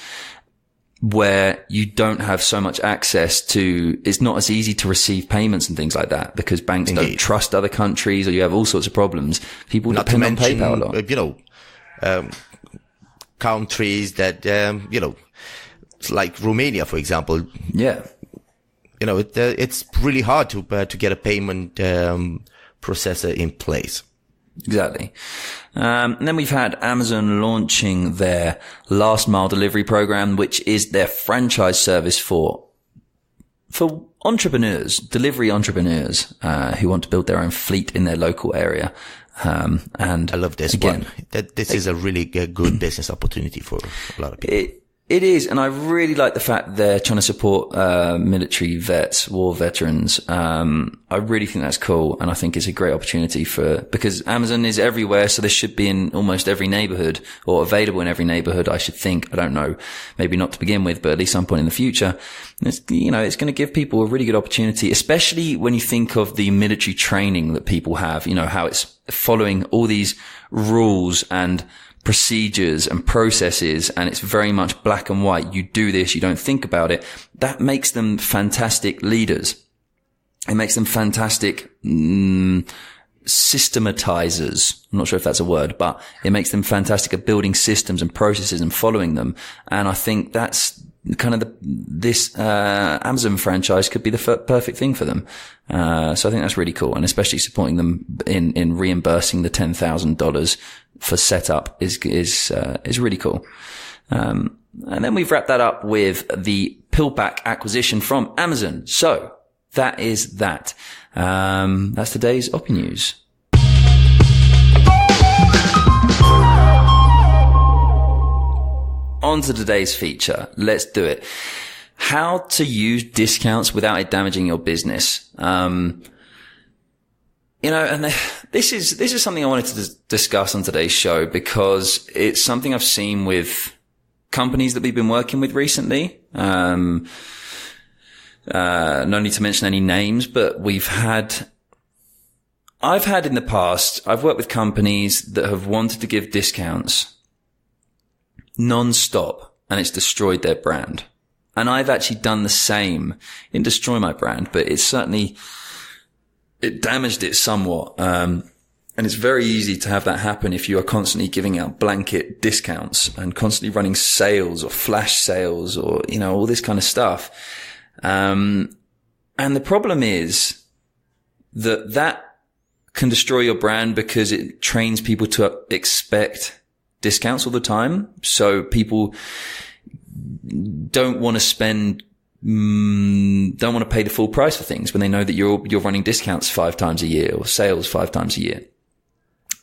where you don't have so much access to, it's not as easy to receive payments and things like that because banks don't trust other countries, or you have all sorts of problems. People depend on PayPal a lot. Countries that, like Romania, for example. Yeah. It's really hard to get a payment processor in place. Exactly. And then we've had Amazon launching their last mile delivery program, which is their franchise service for entrepreneurs, delivery entrepreneurs, who want to build their own fleet in their local area. And I love this one. This is a really good business opportunity for a lot of people. It is, and I really like the fact they're trying to support military vets, war veterans. I really think that's cool, and I think it's a great opportunity because Amazon is everywhere, so this should be in almost every neighborhood, or available in every neighborhood, I should think. I don't know, maybe not to begin with, but at least some point in the future. And it's going to give people a really good opportunity, especially when you think of the military training that people have, how it's following all these rules and procedures and processes, and it's very much black and white. You do this, you don't think about it. That makes them fantastic leaders. It makes them fantastic systematizers. I'm not sure if that's a word, but it makes them fantastic at building systems and processes and following them. And I think that's kind of this Amazon franchise could be the perfect thing for them. So I think that's really cool, and especially supporting them in reimbursing the $10,000 for setup is really cool. And then we've wrapped that up with the PillPack acquisition from Amazon. So that is that. That's today's Opinews. On to today's feature. Let's do it. How to use discounts without it damaging your business. And this is something I wanted to discuss on today's show because it's something I've seen with companies that we've been working with recently. No need to mention any names, but I've had in the past, I've worked with companies that have wanted to give discounts non-stop, and it's destroyed their brand. And I've actually done the same. It didn't destroy my brand, but it damaged it somewhat. And it's very easy to have that happen if you are constantly giving out blanket discounts and constantly running sales or flash sales or, all this kind of stuff. And the problem is that can destroy your brand because it trains people to expect discounts all the time. So people don't want to pay the full price for things when they know that you're running discounts 5 times a year or sales 5 times a year.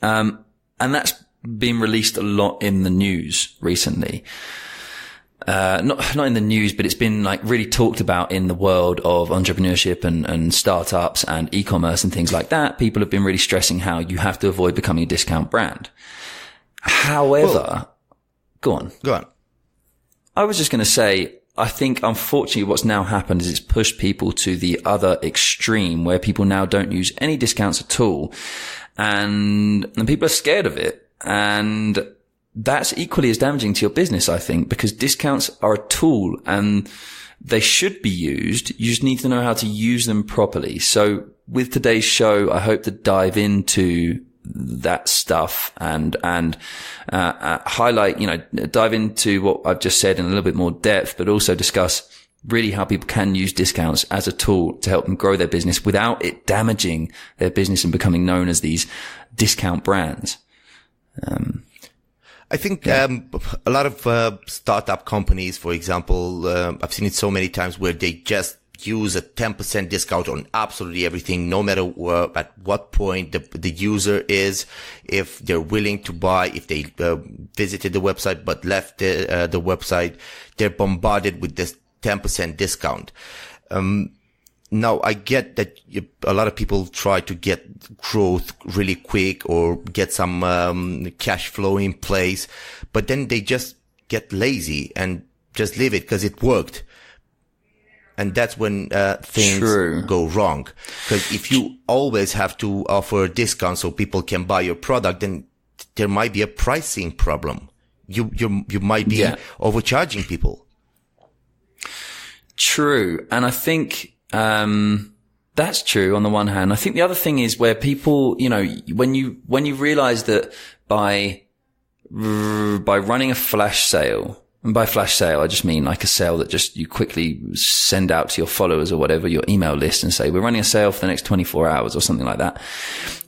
And that's been released a lot in the news recently. Not in the news, but it's been really talked about in the world of entrepreneurship and startups and e-commerce and things like that. People have been really stressing how you have to avoid becoming a discount brand. However, go on. I was just going to say, I think unfortunately what's now happened is it's pushed people to the other extreme where people now don't use any discounts at all. And people are scared of it. And that's equally as damaging to your business, I think, because discounts are a tool and they should be used. You just need to know how to use them properly. So with today's show, I hope to dive into that stuff and highlight, dive into what I've just said in a little bit more depth, but also discuss really how people can use discounts as a tool to help them grow their business without it damaging their business and becoming known as these discount brands. I think a lot of startup companies, for example, I've seen it so many times where they just use a 10% discount on absolutely everything, no matter at what point the user is, if they're willing to buy, if they visited the website but left the website, they're bombarded with this 10% discount. Now I get that a lot of people try to get growth really quick or get some cash flow in place, but then they just get lazy and just leave it because it worked. And that's when things go wrong. Because if you always have to offer a discount so people can buy your product, then there might be a pricing problem. You might be overcharging people. True. And I think that's true on the one hand. I think the other thing is where people, when you realize that by running a flash sale, and by flash sale, I just mean like a sale that just you quickly send out to your followers or whatever, your email list, and say, we're running a sale for the next 24 hours or something like that.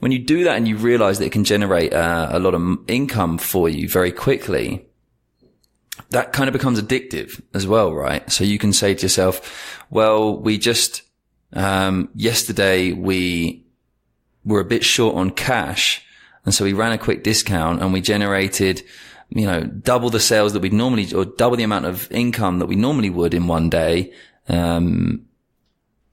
When you do that and you realize that it can generate a lot of income for you very quickly, that kind of becomes addictive as well, right? So you can say to yourself, well, we just, yesterday we were a bit short on cash. And so we ran a quick discount and we generated double the sales that we'd normally, or double the amount of income that we normally would in one day.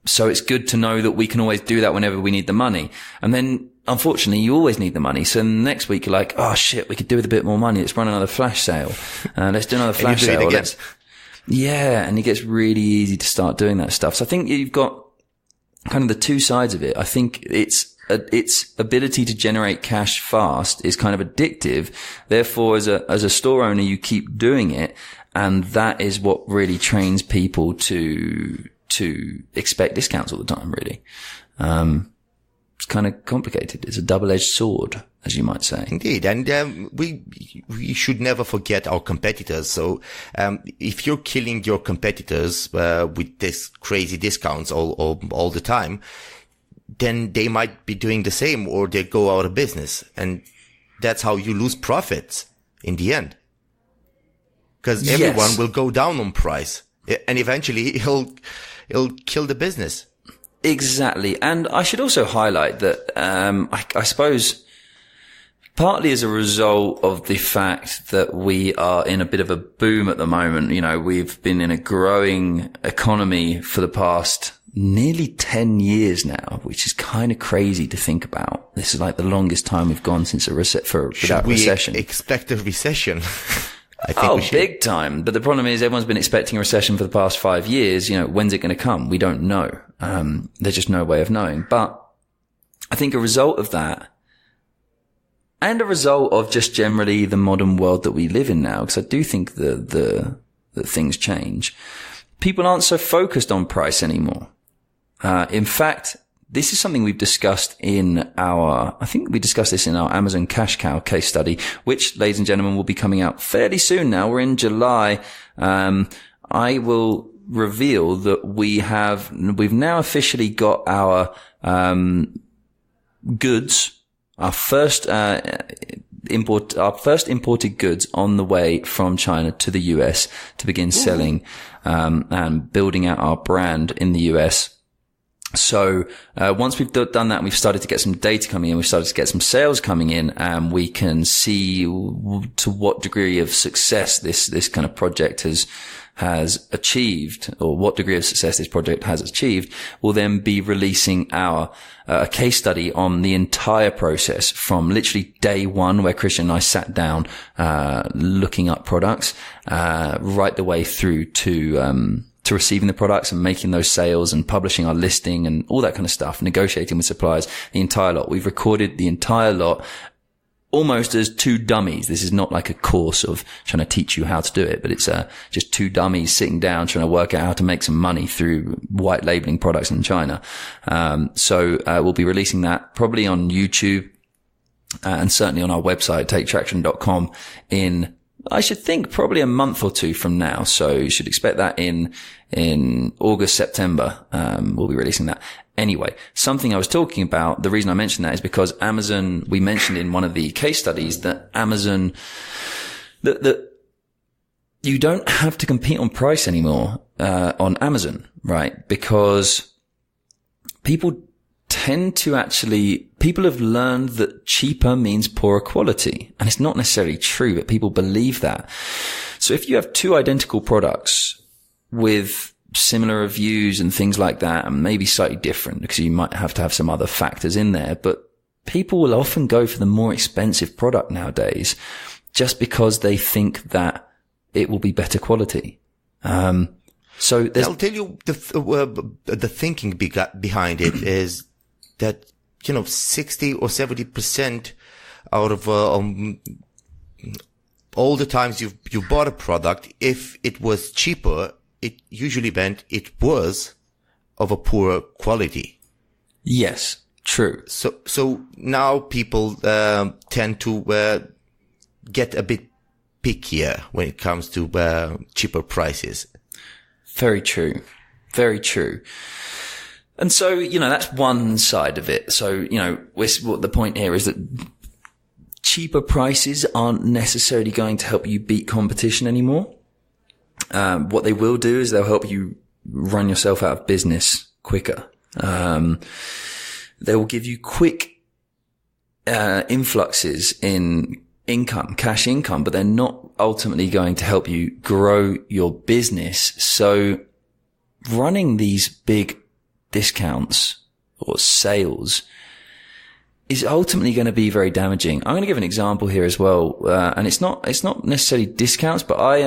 So it's good to know that we can always do that whenever we need the money. And then unfortunately you always need the money. So next week you're like, oh shit, we could do with a bit more money. Let's run another flash sale. Let's do another flash sale. And it gets really easy to start doing that stuff. So I think you've got kind of the two sides of it. I think its ability to generate cash fast is kind of addictive. Therefore, as a store owner, you keep doing it. And that is what really trains people to expect discounts all the time, really. It's kind of complicated. It's a double-edged sword, as you might say. Indeed. And we should never forget our competitors. So if you're killing your competitors with this crazy discounts all the time, then they might be doing the same, or they go out of business. And that's how you lose profits in the end. Because everyone will go down on price, and eventually it'll kill the business. Exactly. And I should also highlight that, I suppose partly as a result of the fact that we are in a bit of a boom at the moment. We've been in a growing economy for the past nearly 10 years now, which is kind of crazy to think about. This is like the longest time we've gone since without recession. Expect a recession? I think we should. Big time. But the problem is everyone's been expecting a recession for the past 5 years. When's it going to come? We don't know. There's just no way of knowing. But I think a result of that, and a result of just generally the modern world that we live in now, because I do think that things change. People aren't so focused on price anymore. In fact, this is something we've discussed I think we discussed this in our Amazon Cash Cow case study, which, ladies and gentlemen, will be coming out fairly soon now. We're in July. I will reveal that we've now officially got our, goods, our first imported goods on the way from China to the US to begin selling, and building out our brand in the US. So, once we've done that, we've started to get some data coming in, we've started to get some sales coming in, and we can see to what degree of success this kind of project has achieved, or what degree of success this project has achieved. We'll then be releasing our a case study on the entire process from literally day one, where Cristian and I sat down looking up products right the way through to receiving the products and making those sales and publishing our listing and all that kind of stuff, negotiating with suppliers, the entire lot. We've recorded the entire lot almost as two dummies. This is not like a course of trying to teach you how to do it, but it's just two dummies sitting down trying to work out how to make some money through white labeling products in China. So we'll be releasing that probably on YouTube and certainly on our website, taketraction.com, in, I should think, probably a month or two from now. So you should expect that in August, September. We'll be releasing that. Anyway, something I was talking about, the reason I mentioned that is because Amazon, we mentioned in one of the case studies that Amazon, that you don't have to compete on price anymore, on Amazon, right? Because people have learned that cheaper means poorer quality. And it's not necessarily true, but people believe that. So if you have two identical products with similar reviews and things like that, and maybe slightly different because you might have to have some other factors in there, but people will often go for the more expensive product nowadays just because they think that it will be better quality. So I'll tell you the thinking behind it is that, 60 or 70% out of all the times you bought a product, if it was cheaper, it usually meant it was of a poorer quality. Yes, true. So now people tend to get a bit pickier when it comes to cheaper prices. Very true. Very true. And so, that's one side of it. So, what the point here is that cheaper prices aren't necessarily going to help you beat competition anymore. What they will do is they'll help you run yourself out of business quicker. They will give you quick influxes in income, cash income, but they're not ultimately going to help you grow your business. So running these big discounts or sales is ultimately going to be very damaging. I'm going to give an example here as well. And it's not necessarily discounts, but I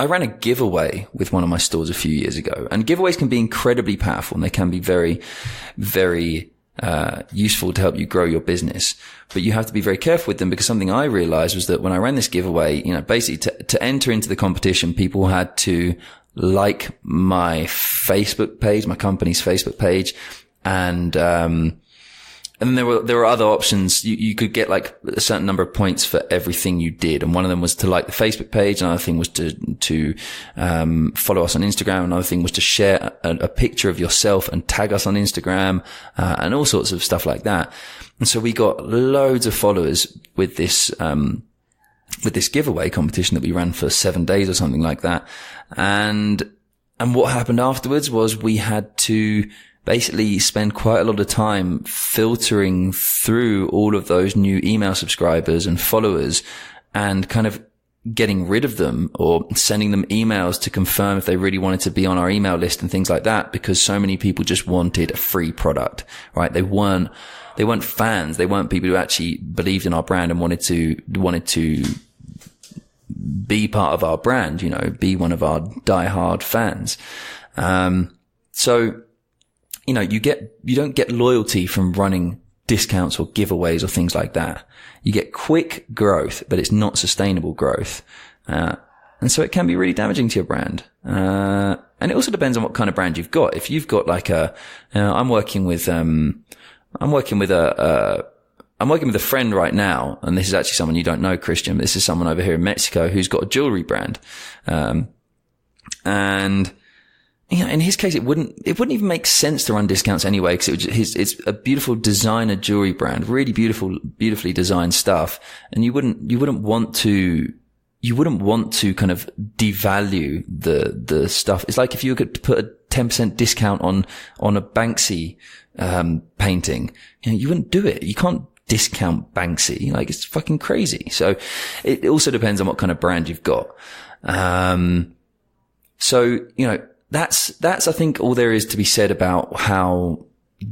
ran a giveaway with one of my stores a few years ago, and giveaways can be incredibly powerful, and they can be very, very useful to help you grow your business. But you have to be very careful with them, because something I realized was that when I ran this giveaway, basically to enter into the competition, people had to like my Facebook page, my company's Facebook page, and then there were other options. You could get like a certain number of points for everything you did. And one of them was to like the Facebook page. Another thing was to follow us on Instagram. Another thing was to share a picture of yourself and tag us on Instagram, and all sorts of stuff like that. And so we got loads of followers with this giveaway competition that we ran for 7 days or something like that. And what happened afterwards was we had to basically spend quite a lot of time filtering through all of those new email subscribers and followers, and kind of getting rid of them, or sending them emails to confirm if they really wanted to be on our email list and things like that, because so many people just wanted a free product, right? They weren't fans. They weren't people who actually believed in our brand and wanted to be part of our brand, be one of our diehard fans. So, you don't get loyalty from running discounts or giveaways or things like that. You get quick growth, but it's not sustainable growth. And so it can be really damaging to your brand. And it also depends on what kind of brand you've got. If you've got like I'm working with a friend right now, and this is actually someone you don't know, Cristian, but this is someone over here in Mexico who's got a jewelry brand. And in his case, it wouldn't even make sense to run discounts anyway, because it's a beautiful designer jewelry brand, really beautifully designed stuff. And you wouldn't want to kind of devalue the stuff. It's like if you could put a 10% discount on a Banksy, painting, you wouldn't do it. You can't discount Banksy. Like, it's fucking crazy. So it also depends on what kind of brand you've got. So, that's, I think, all there is to be said about how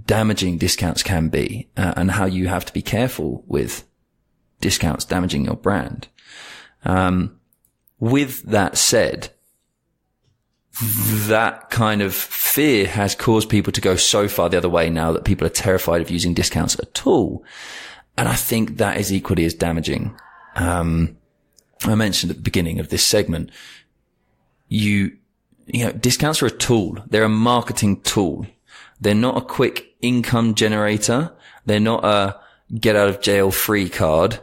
damaging discounts can be, and how you have to be careful with discounts damaging your brand. With that said, that kind of fear has caused people to go so far the other way now that people are terrified of using discounts at all. And I think that is equally as damaging. I mentioned at the beginning of this segment, discounts are a tool. They're a marketing tool. They're not a quick income generator. They're not a get out of jail free card,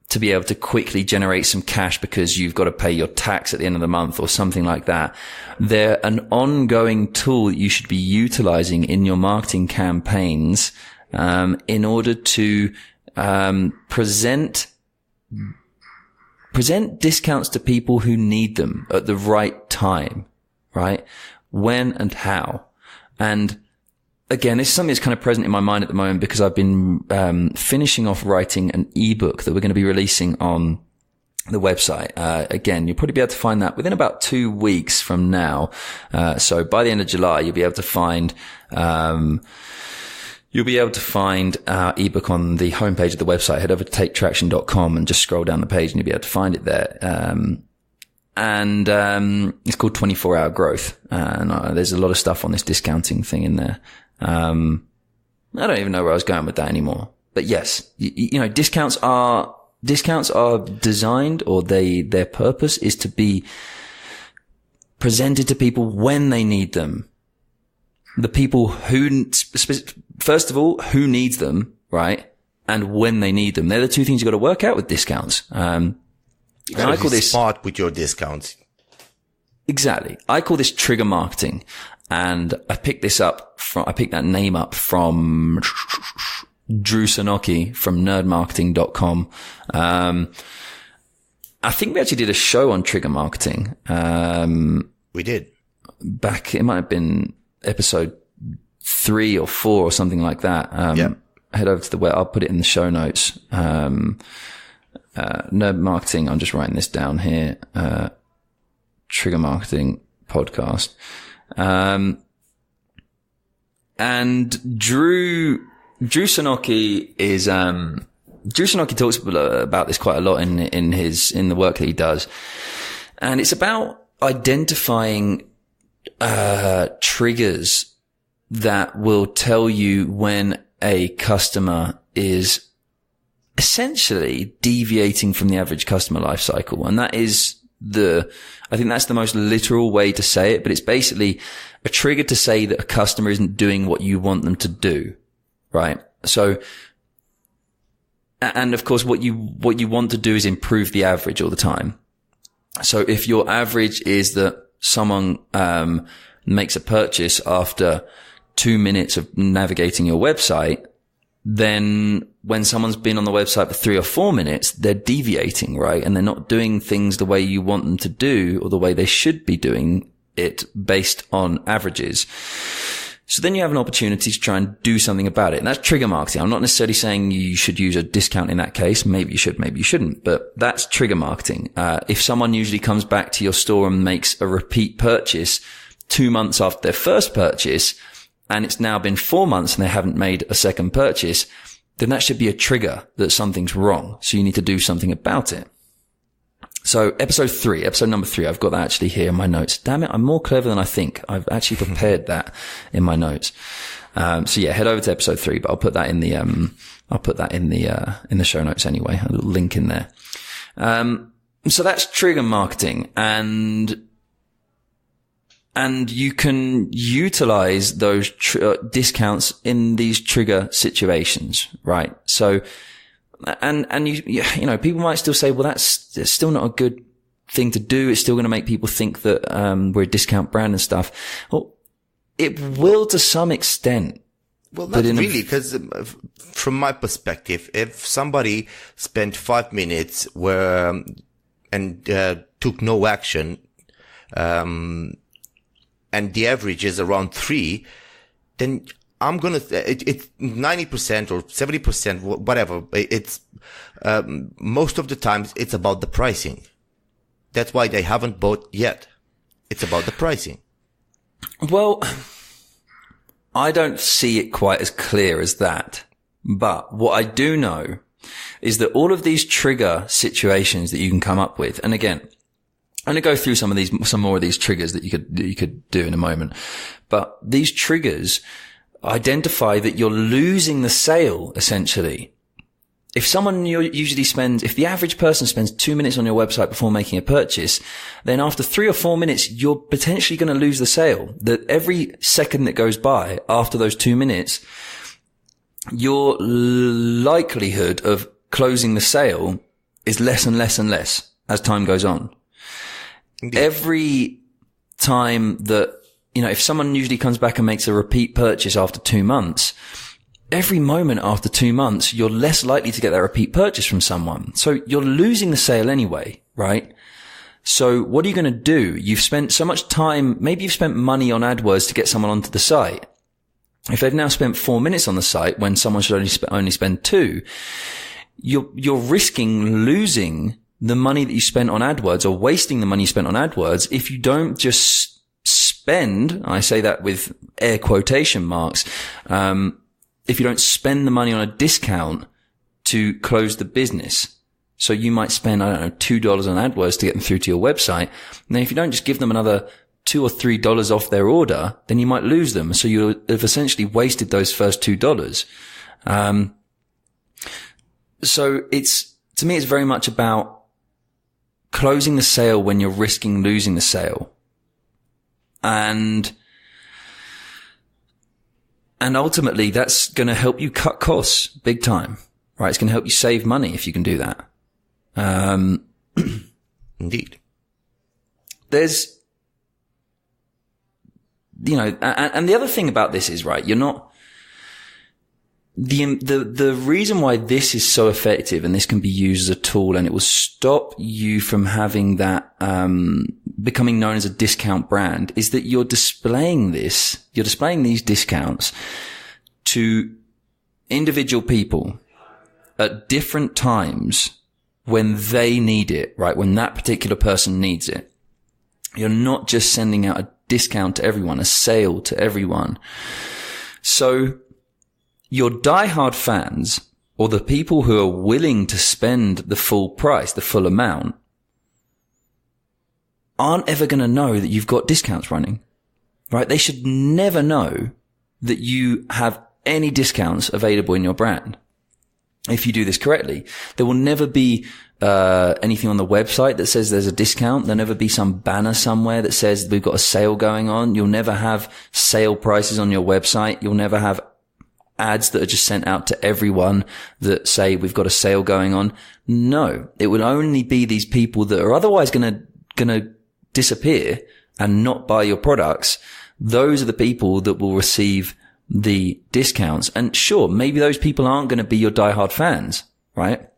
to be able to quickly generate some cash because you've got to pay your tax at the end of the month or something like that. They're an ongoing tool that you should be utilizing in your marketing campaigns, in order to, present discounts to people who need them at the right time, right? When and how. And again, this is something that's kind of present in my mind at the moment, because I've been finishing off writing an ebook that we're going to be releasing on the website. Again, you'll probably be able to find that within about 2 weeks from now. So by the end of July, you'll be able to find our ebook on the homepage of the website. Head over to taketraction.com and just scroll down the page and you'll be able to find it there. It's called 24-Hour Growth. And there's a lot of stuff on this discounting thing in there. I don't even know where I was going with that anymore. But yes, discounts are designed, or their purpose is to be presented to people when they need them. The people first of all, who needs them, right? And when they need them. They're the two things you've got to work out with discounts. And I call this smart with your discounts. Exactly. I call this trigger marketing. And I picked that name up from Drew Sanoki from nerdmarketing.com. I think we actually did a show on trigger marketing. We did. It might have been episode 3 or 4 or something like that. Yeah. head over to the web. I'll put it in the show notes. Nerd marketing. I'm just writing this down here. Trigger marketing podcast. And Drew Sonoki is, Drew Sonoki talks about this quite a lot in the work that he does. And it's about identifying, triggers that will tell you when a customer is essentially deviating from the average customer life cycle. And that is I think that's the most literal way to say it, but it's basically a trigger to say that a customer isn't doing what you want them to do, right? So, and of course, what you want to do is improve the average all the time. So if your average is that someone, makes a purchase after 2 minutes of navigating your website, then when someone's been on the website for 3 or 4 minutes, they're deviating, right? And they're not doing things the way you want them to do or the way they should be doing it based on averages. So then you have an opportunity to try and do something about it. And that's trigger marketing. I'm not necessarily saying you should use a discount in that case. Maybe you should, maybe you shouldn't, but that's trigger marketing. If someone usually comes back to your store and makes a repeat purchase 2 months after their first purchase, and it's now been 4 months and they haven't made a second purchase, then that should be a trigger that something's wrong. So you need to do something about it. So episode number 3, I've got that actually here in my notes. Damn it, I'm more clever than I think. I've actually prepared that in my notes. So yeah, head over to episode 3, but I'll put that in the show notes anyway. A little link in there. So that's trigger marketing, and you can utilize those discounts in these trigger situations, right? So, and you know, people might still say, well, that's still not a good thing to do. It's still going to make people think that, we're a discount brand and stuff. Well, it will to some extent. Well, not really, because from my perspective, if somebody spent 5 minutes and took no action, and the average is around 3, then I'm gonna, it's 90% or 70%, whatever. It's, most of the times it's about the pricing. That's why they haven't bought yet. It's about the pricing. Well, I don't see it quite as clear as that. But what I do know is that all of these trigger situations that you can come up with, and again, I'm going to go through some more of these triggers that you could do in a moment. But these triggers identify that you're losing the sale, essentially. If the average person spends 2 minutes on your website before making a purchase, then after 3 or 4 minutes, you're potentially going to lose the sale. That every second that goes by after those 2 minutes, your likelihood of closing the sale is less and less and less as time goes on. Indeed. Every time that, you know, if someone usually comes back and makes a repeat purchase after 2 months, every moment after 2 months, you're less likely to get that repeat purchase from someone. So you're losing the sale anyway, right? So what are you going to do? You've spent so much time, maybe you've spent money on AdWords to get someone onto the site. If they've now spent 4 minutes on the site when someone should only spend 2, you're risking losing the money that you spent on AdWords, or wasting the money you spent on AdWords, if you don't just spend, I say that with air quotation marks, if you don't spend the money on a discount to close the business. So you might spend, I don't know, $2 on AdWords to get them through to your website. And then if you don't just give them another $2 or $3 off their order, then you might lose them. So you have essentially wasted those first $2. So to me, it's very much about closing the sale when you're risking losing the sale. And ultimately that's going to help you cut costs big time, right? It's going to help you save money if you can do that. Indeed. There's, you know, and the other thing about this is, right, you're not, the reason why this is so effective, and this can be used as a tool, and it will stop you from having that, becoming known as a discount brand, is that you're displaying these discounts to individual people at different times when they need it, right? When that particular person needs it. You're not just sending out a discount to everyone, a sale to everyone. So your diehard fans, or the people who are willing to spend the full price, the full amount, aren't ever going to know that you've got discounts running, right? They should never know that you have any discounts available in your brand. If you do this correctly, there will never be anything on the website that says there's a discount. There'll never be some banner somewhere that says we've got a sale going on. You'll never have sale prices on your website. You'll never have ads that are just sent out to everyone that say we've got a sale going on. No, it will only be these people that are otherwise going to disappear and not buy your products. Those are the people that will receive the discounts. And sure, maybe those people aren't going to be your diehard fans, right?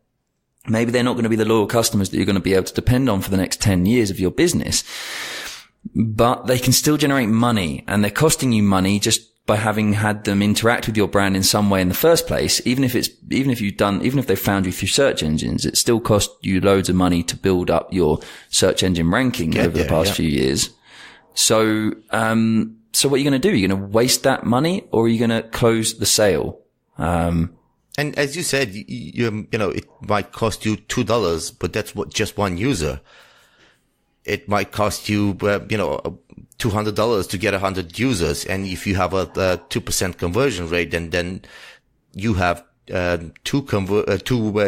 Maybe they're not going to be the loyal customers that you're going to be able to depend on for the next 10 years of your business, but they can still generate money, and they're costing you money just by having had them interact with your brand in some way in the first place. Even if they found you through search engines, it still cost you loads of money to build up your search engine ranking over the past few years. So what are you going to do? You're going to waste that money, or are you going to close the sale? And as you said, you know, it might cost you $2, but that's just one user. It might cost you, $200 to get 100 users. And if you have a 2% conversion rate, then you have, two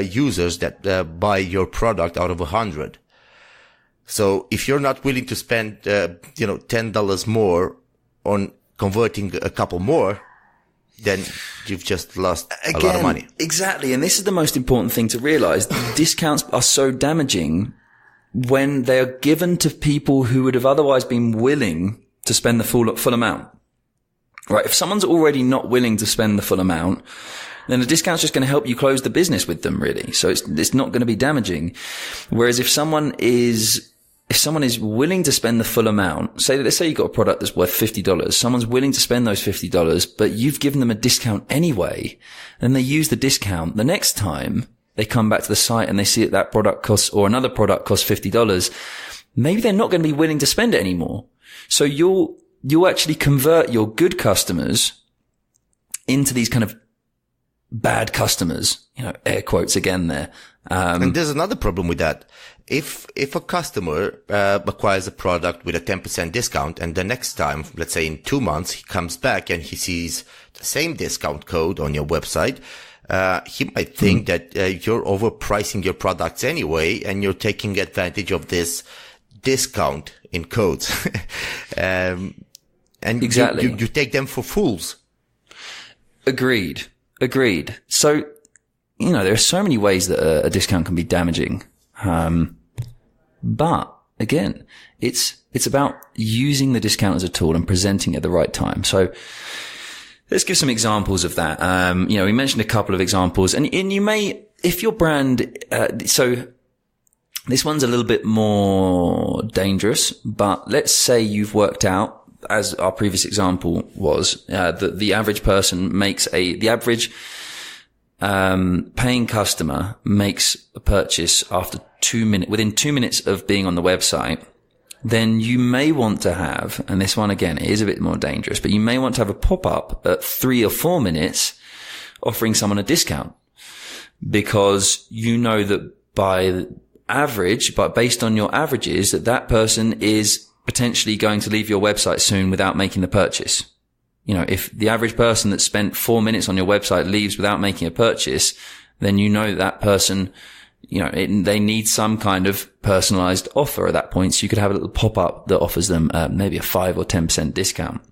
users that, buy your product out of 100. So if you're not willing to spend, $10 more on converting a couple more, then you've just lost a lot of money. Exactly. And this is the most important thing to realize. Discounts are so damaging when they are given to people who would have otherwise been willing to spend the full amount. Right? If someone's already not willing to spend the full amount, then the discount's just going to help you close the business with them, really. So it's not going to be damaging. Whereas if someone is willing to spend the full amount, let's say you've got a product that's worth $50. Someone's willing to spend those $50, but you've given them a discount anyway. Then they use the discount. The next time they come back to the site and they see that product costs, or another product costs $50, maybe they're not going to be willing to spend it anymore. So you'll actually convert your good customers into these kind of bad customers, air quotes again there. And there's another problem with that. If a customer acquires a product with a 10% discount, and the next time, let's say in 2 months, he comes back and he sees the same discount code on your website, he might think that you're overpricing your products anyway, and you're taking advantage of this discount in codes. And exactly. You take them for fools. Agreed. So, there are so many ways that a discount can be damaging. But again, it's about using the discount as a tool and presenting it at the right time. So let's give some examples of that. We mentioned a couple of examples, and you may, if your brand, so this one's a little bit more dangerous, but let's say you've worked out, as our previous example was, that the average person makes the average paying customer makes a purchase after within 2 minutes of being on the website. Then you may want to have, and this one again is a bit more dangerous, but you may want to have a pop-up at 3 or 4 minutes offering someone a discount, because you know that based on your averages, that person is potentially going to leave your website soon without making the purchase. If the average person that spent 4 minutes on your website leaves without making a purchase, then that person, they need some kind of personalized offer at that point. So you could have a little pop-up that offers them maybe a 5 or 10% discount.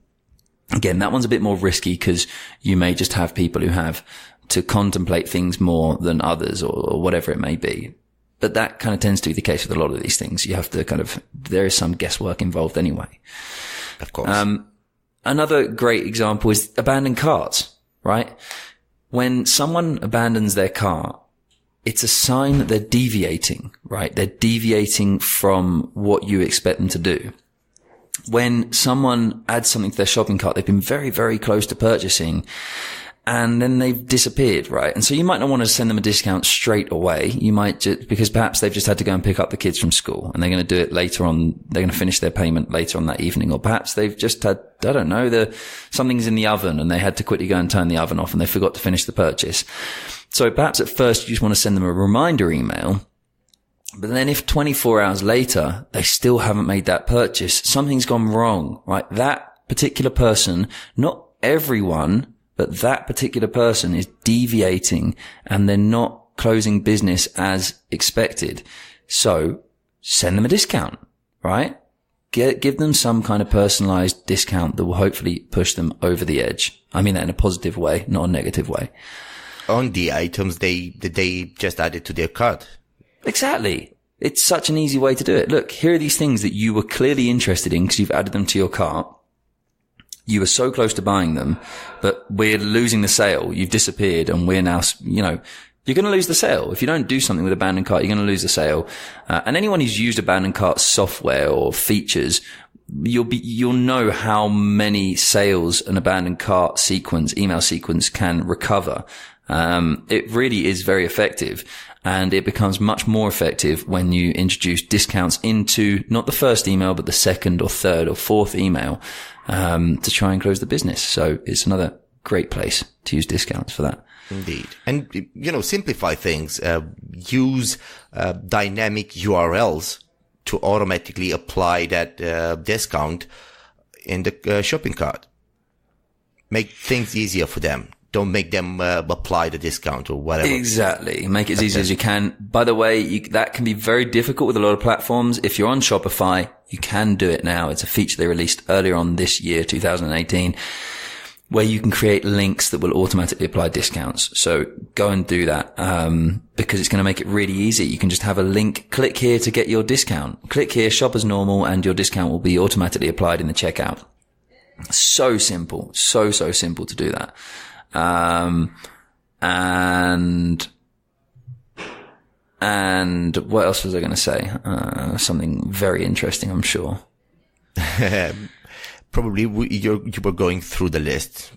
Again, that one's a bit more risky because you may just have people who have to contemplate things more than others, or whatever it may be. But that kind of tends to be the case with a lot of these things. You have to there is some guesswork involved anyway. Of course. Another great example is abandoned carts, right? When someone abandons their cart, it's a sign that they're deviating, right? They're deviating from what you expect them to do. When someone adds something to their shopping cart, they've been very, very close to purchasing, and then they've disappeared, right? And so you might not want to send them a discount straight away. You might just, because perhaps they've just had to go and pick up the kids from school and they're going to do it later on. They're going to finish their payment later on that evening, or perhaps they've just had, I don't know, something's in the oven and they had to quickly go and turn the oven off and they forgot to finish the purchase. So perhaps at first you just want to send them a reminder email. But then if 24 hours later, they still haven't made that purchase, something's gone wrong, right? That particular person, not everyone, but that particular person is deviating and they're not closing business as expected. So send them a discount, right? Give them some kind of personalized discount that will hopefully push them over the edge. I mean that in a positive way, not a negative way. On the items they just added to their cart. Exactly. It's such an easy way to do it. Look, here are these things that you were clearly interested in because you've added them to your cart. You were so close to buying them, but we're losing the sale. You've disappeared and we're now, you're going to lose the sale. If you don't do something with abandoned cart, you're going to lose the sale. And anyone who's used abandoned cart software or features, you'll know how many sales an abandoned cart email sequence can recover. It really is very effective. And it becomes much more effective when you introduce discounts into not the first email, but the second or third or fourth email, to try and close the business. So it's another great place to use discounts for that. Indeed. And, simplify things. Use dynamic URLs to automatically apply that discount in the shopping cart. Make things easier for them. Don't make them apply the discount or whatever. Exactly. Make it as easy as you can. By the way, that can be very difficult with a lot of platforms. If you're on Shopify, you can do it now. It's a feature they released earlier on this year, 2018, where you can create links that will automatically apply discounts. So go and do that, because it's going to make it really easy. You can just have a link, click here to get your discount. Click here, shop as normal, and your discount will be automatically applied in the checkout. So simple. So simple to do that. And what else was I going to say? Something very interesting, I'm sure. Probably you were going through the list.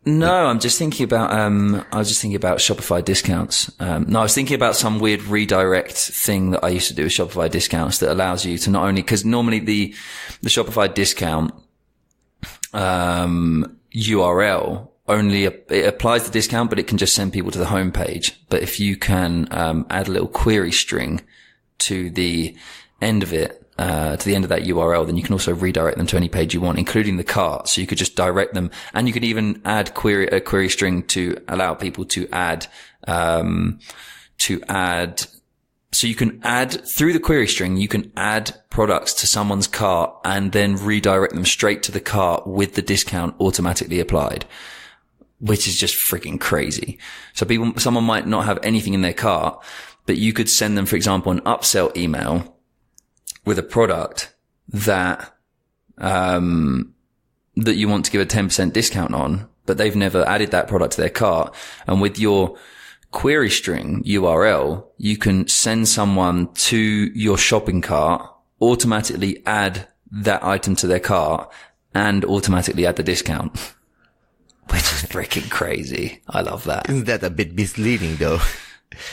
No, I'm just thinking about, Shopify discounts. No, I was thinking about some weird redirect thing that I used to do with Shopify discounts that allows you to not only, cause normally the Shopify discount, URL, it applies the discount, but it can just send people to the home page. But if you can add a little query string to the end of it, to the end of that URL, then you can also redirect them to any page you want, including the cart. So you could just direct them, and you could even add a query string to allow people to add. So you can add through the query string, you can add products to someone's cart and then redirect them straight to the cart with the discount automatically applied, which is just freaking crazy. So someone might not have anything in their cart, but you could send them, for example, an upsell email with a product that you want to give a 10% discount on, but they've never added that product to their cart. And with your query string URL, you can send someone to your shopping cart, automatically add that item to their cart, and automatically add the discount. Which is freaking crazy. I love that. Isn't that a bit misleading though?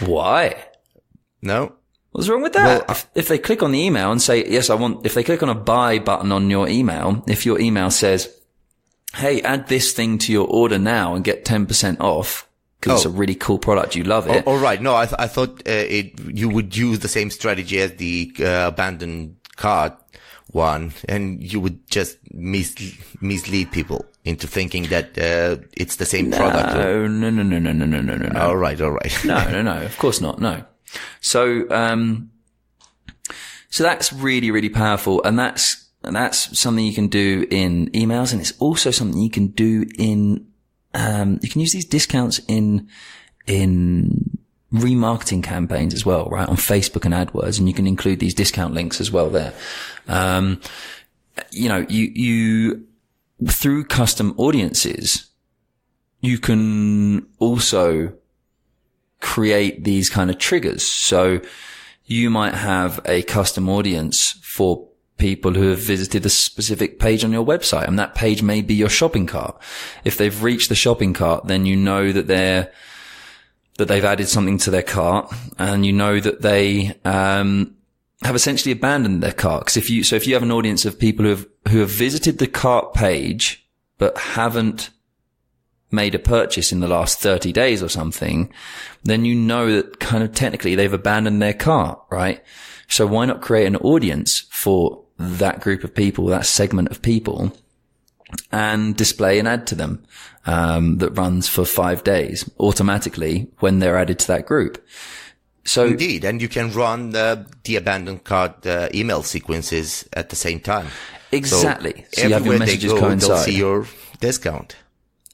Why? No. What's wrong with that? Well, if they click on the email and say, yes, if they click on a buy button on your email, if your email says, hey, add this thing to your order now and get 10% off, because it's a really cool product, you love it. All right. No, I thought you would use the same strategy as the abandoned cart one, and you would just mislead people into thinking that it's the same product. No. All right. No. Of course not. No. So that's really, really powerful, and that's something you can do in emails, and it's also something you can do in. You can use these discounts in remarketing campaigns as well, right? On Facebook and AdWords, and you can include these discount links as well there. You through custom audiences, you can also create these kind of triggers. So you might have a custom audience for people who have visited a specific page on your website, and that page may be your shopping cart. If they've reached the shopping cart, then you know that they've added something to their cart, and you know that they have essentially abandoned their cart. Because if you have an audience of people who have visited the cart page but haven't made a purchase in the last 30 days or something, then you know that kind of technically they've abandoned their cart, right? So why not create an audience for that group of people, that segment of people, and display an ad to them that runs for 5 days automatically when they're added to that group. So indeed, and you can run the abandoned cart email sequences at the same time. Exactly. So you have your messages coincide. They'll see your discount.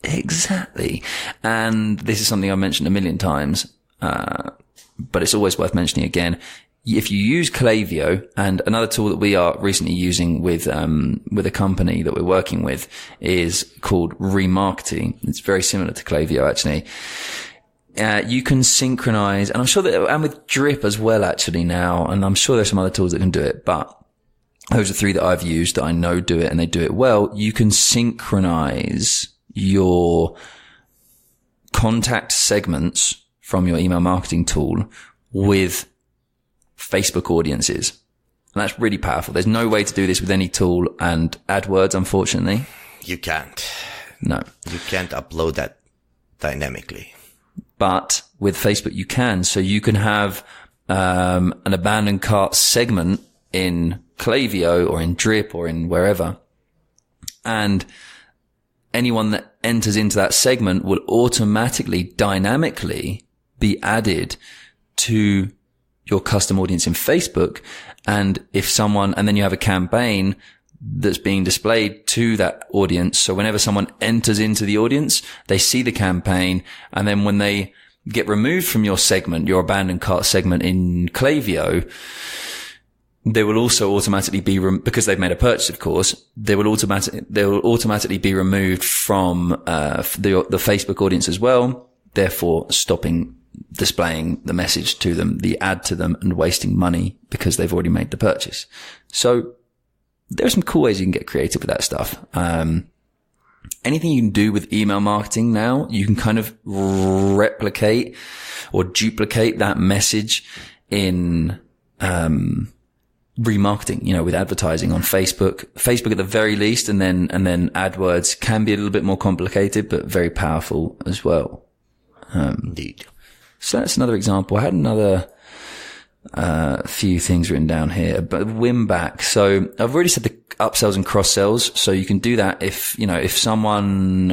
Exactly. And this is something I've mentioned a million times, but it's always worth mentioning again. If you use Klaviyo, and another tool that we are recently using with a company that we're working with is called Remarketing. It's very similar to Klaviyo, actually. You can synchronize, and I'm sure that, and with Drip as well, actually now, and I'm sure there's some other tools that can do it, but those are 3 that I've used that I know do it and they do it well. You can synchronize your contact segments from your email marketing tool with Facebook audiences. And that's really powerful. There's no way to do this with any tool and AdWords, unfortunately. You can't. No. You can't upload that dynamically. But with Facebook you can. So you can have an abandoned cart segment in Klaviyo or in Drip or in wherever. And anyone that enters into that segment will automatically, dynamically be added to your custom audience in Facebook. And and then you have a campaign that's being displayed to that audience. So whenever someone enters into the audience, they see the campaign. And then when they get removed from your segment, your abandoned cart segment in Klaviyo, they will also automatically be, because they've made a purchase, of course, they will automatically be removed from, the Facebook audience as well, therefore stopping displaying the message to them, the ad to them, and wasting money because they've already made the purchase. So there are some cool ways you can get creative with that stuff. Anything you can do with email marketing now, you can kind of replicate or duplicate that message in, remarketing, with advertising on Facebook at the very least, and then AdWords can be a little bit more complicated, but very powerful as well. Indeed. So that's another example. I had another, few things written down here, but win back. So I've already said the upsells and cross sells. So you can do that if someone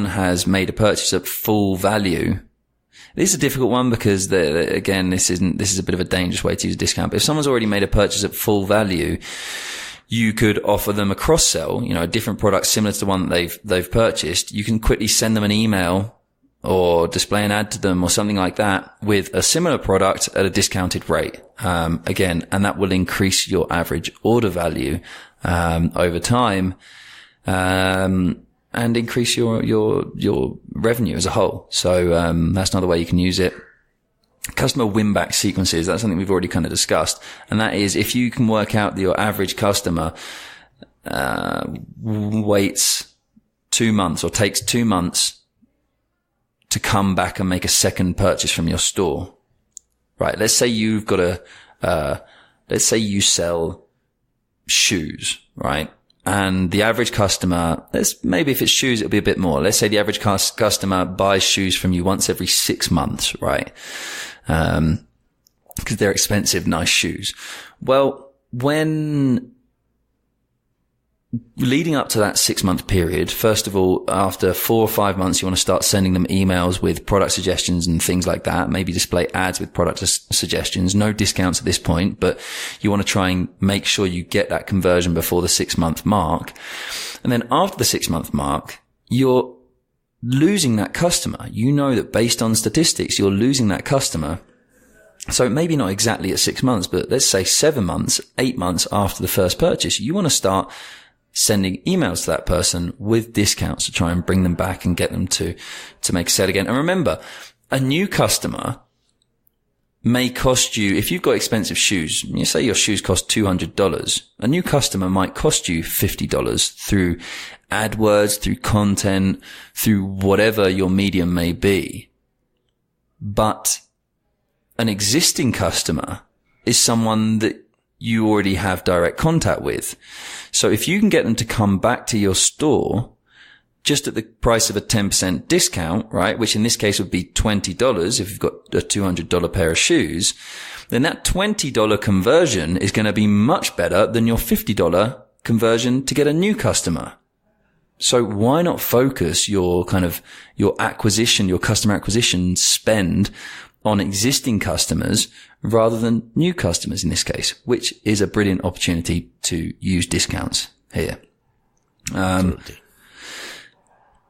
has made a purchase at full value. This is a difficult one because again, this is a bit of a dangerous way to use a discount. But if someone's already made a purchase at full value, you could offer them a cross sell, a different product similar to the one that they've purchased. You can quickly send them an email or display an ad to them or something like that with a similar product at a discounted rate. Again, and that will increase your average order value, over time, and increase your revenue as a whole. So, that's another way you can use it. Customer win-back sequences, that's something we've already kind of discussed. And that is if you can work out that your average customer, waits 2 months or takes 2 months to come back and make a second purchase from your store. Right. Let's say you've got let's say you sell shoes, right? And the average customer, maybe if it's shoes, it'll be a bit more. Let's say the average customer buys shoes from you once every 6 months, right? Because they're expensive, nice shoes. Well, when leading up to that 6-month period, first of all, after 4 or 5 months, you want to start sending them emails with product suggestions and things like that. Maybe display ads with product suggestions. No discounts at this point, but you want to try and make sure you get that conversion before the 6-month mark. And then after the 6-month mark, you're losing that customer. You know that based on statistics, you're losing that customer. So maybe not exactly at 6 months, but let's say 7 months, 8 months after the first purchase, you want to start sending emails to that person with discounts to try and bring them back and get them to make a sale again. And remember, a new customer may cost you, if you've got expensive shoes, you say your shoes cost $200, a new customer might cost you $50 through AdWords, through content, through whatever your medium may be. But an existing customer is someone that you already have direct contact with. So if you can get them to come back to your store just at the price of a 10% discount, right, which in this case would be $20 if you've got a $200 pair of shoes, then that $20 conversion is going to be much better than your $50 conversion to get a new customer. So why not focus your acquisition, your customer acquisition spend on existing customers rather than new customers in this case, which is a brilliant opportunity to use discounts here.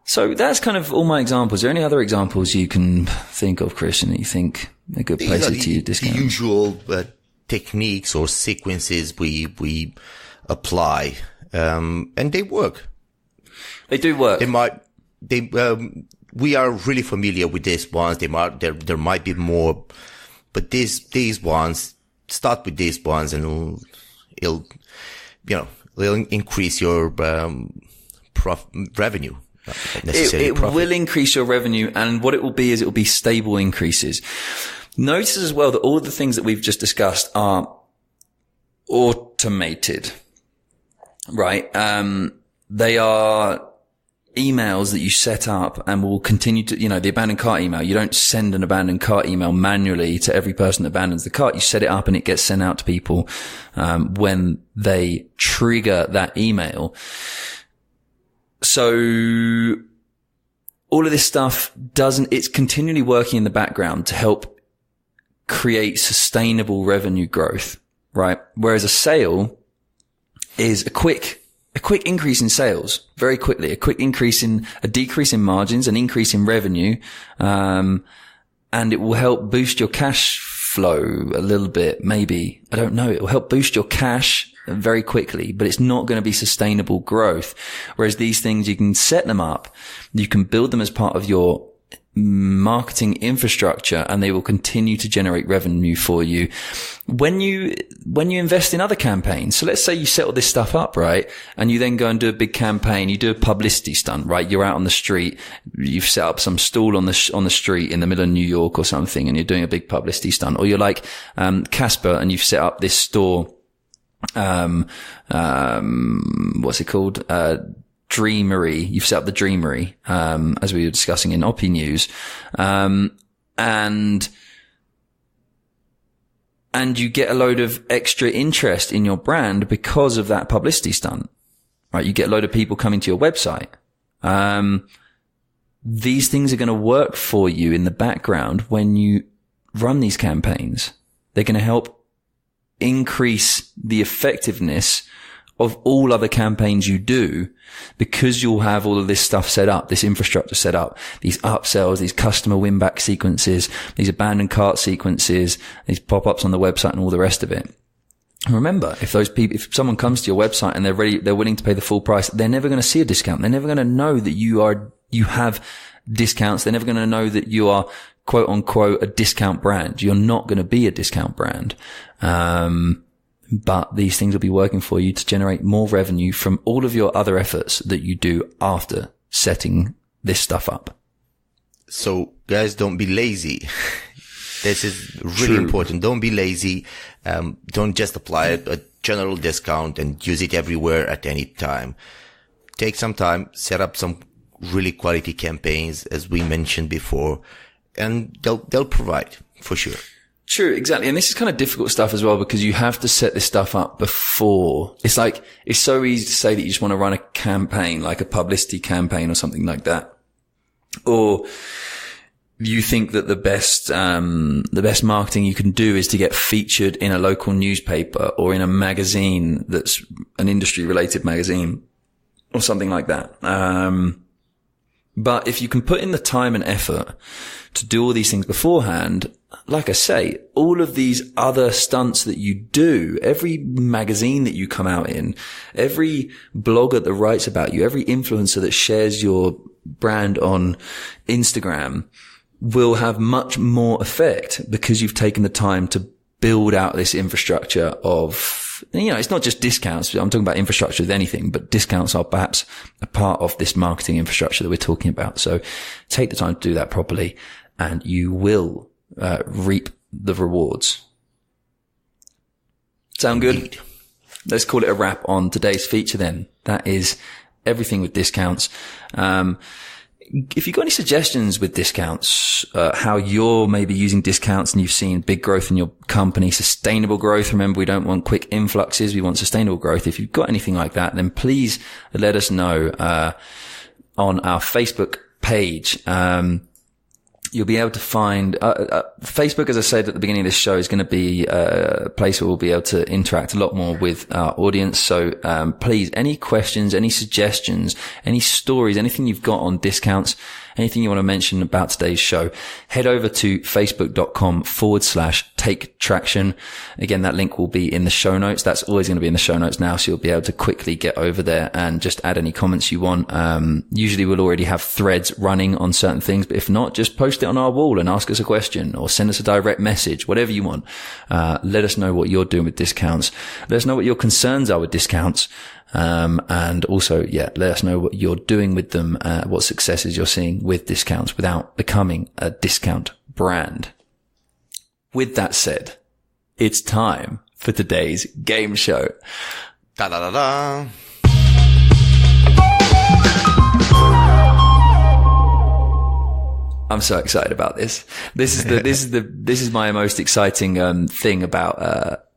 So that's kind of all my examples. Are there any other examples you can think of, Cristian, that you think are good places to use discounts? The usual techniques or sequences we apply, and they work. They do work. We are really familiar with these ones. There might be more, but these ones, start with these ones and it'll increase your, revenue. It will increase your revenue, and what it will be is it will be stable increases. Notice as well that all the things that we've just discussed are automated, right? They are emails that you set up and will continue to, the abandoned cart email. You don't send an abandoned cart email manually to every person that abandons the cart. You set it up and it gets sent out to people, when they trigger that email. So all of this stuff it's continually working in the background to help create sustainable revenue growth, right? Whereas a sale is a quick increase in sales very quickly, a decrease in margins, an increase in revenue, and it will help boost your cash flow a little bit, maybe. I don't know. It will help boost your cash very quickly, but it's not going to be sustainable growth. Whereas these things, you can set them up, you can build them as part of your marketing infrastructure, and they will continue to generate revenue for you when you invest in other campaigns. So let's say you set all this stuff up, right? And you then go and do a big campaign. You do a publicity stunt, right? You're out on the street. You've set up some stall on the street in the middle of New York or something, and you're doing a big publicity stunt. Or you're like, Casper, and you've set up this store, what's it called? Dreamery. You've set up the Dreamery, as we were discussing in Opinews. And you get a load of extra interest in your brand because of that publicity stunt, right? You get a load of people coming to your website. These things are going to work for you in the background when you run these campaigns. They're going to help increase the effectiveness of all other campaigns you do, because you'll have all of this stuff set up, this infrastructure set up, these upsells, these customer win back sequences, these abandoned cart sequences, these pop-ups on the website and all the rest of it. Remember, if someone comes to your website and they're willing to pay the full price, they're never going to see a discount. They're never going to know that you have discounts. They're never going to know that you are quote unquote a discount brand. You're not going to be a discount brand. But these things will be working for you to generate more revenue from all of your other efforts that you do after setting this stuff up. So guys, don't be lazy. This is really important. Don't be lazy. Don't just apply a general discount and use it everywhere at any time. Take some time, set up some really quality campaigns, as we mentioned before, and they'll provide for sure. True, exactly. And this is kind of difficult stuff as well, because you have to set this stuff up before. It's so easy to say that you just want to run a campaign, like a publicity campaign or something like that. Or you think that the best marketing you can do is to get featured in a local newspaper or in a magazine that's an industry related magazine or something like that. But if you can put in the time and effort to do all these things beforehand, like I say, all of these other stunts that you do, every magazine that you come out in, every blogger that writes about you, every influencer that shares your brand on Instagram, will have much more effect because you've taken the time to build out this infrastructure of, it's not just discounts. I'm talking about infrastructure with anything, but discounts are perhaps a part of this marketing infrastructure that we're talking about. So take the time to do that properly and you will reap the rewards. Sound good? Indeed. Let's call it a wrap on today's feature then. That is everything with discounts. If you've got any suggestions with discounts, how you're maybe using discounts and you've seen big growth in your company, sustainable growth. Remember, we don't want quick influxes. We want sustainable growth. If you've got anything like that, then please let us know, on our Facebook page. You'll be able to find, Facebook, as I said at the beginning of this show, is going to be a place where we'll be able to interact a lot more with our audience. So, please, any questions, any suggestions, any stories, anything you've got on discounts, anything you want to mention about today's show, head over to facebook.com/take traction. Again, that link will be in the show notes. That's always going to be in the show notes now. So you'll be able to quickly get over there and just add any comments you want. Usually we'll already have threads running on certain things, but if not, just post it on our wall and ask us a question or send us a direct message, whatever you want. Let us know what you're doing with discounts. Let us know what your concerns are with discounts. And also, let us know what you're doing with them, what successes you're seeing with discounts without becoming a discount brand. With that said, it's time for today's game show. Da da da da. I'm so excited about this. This is my most exciting thing about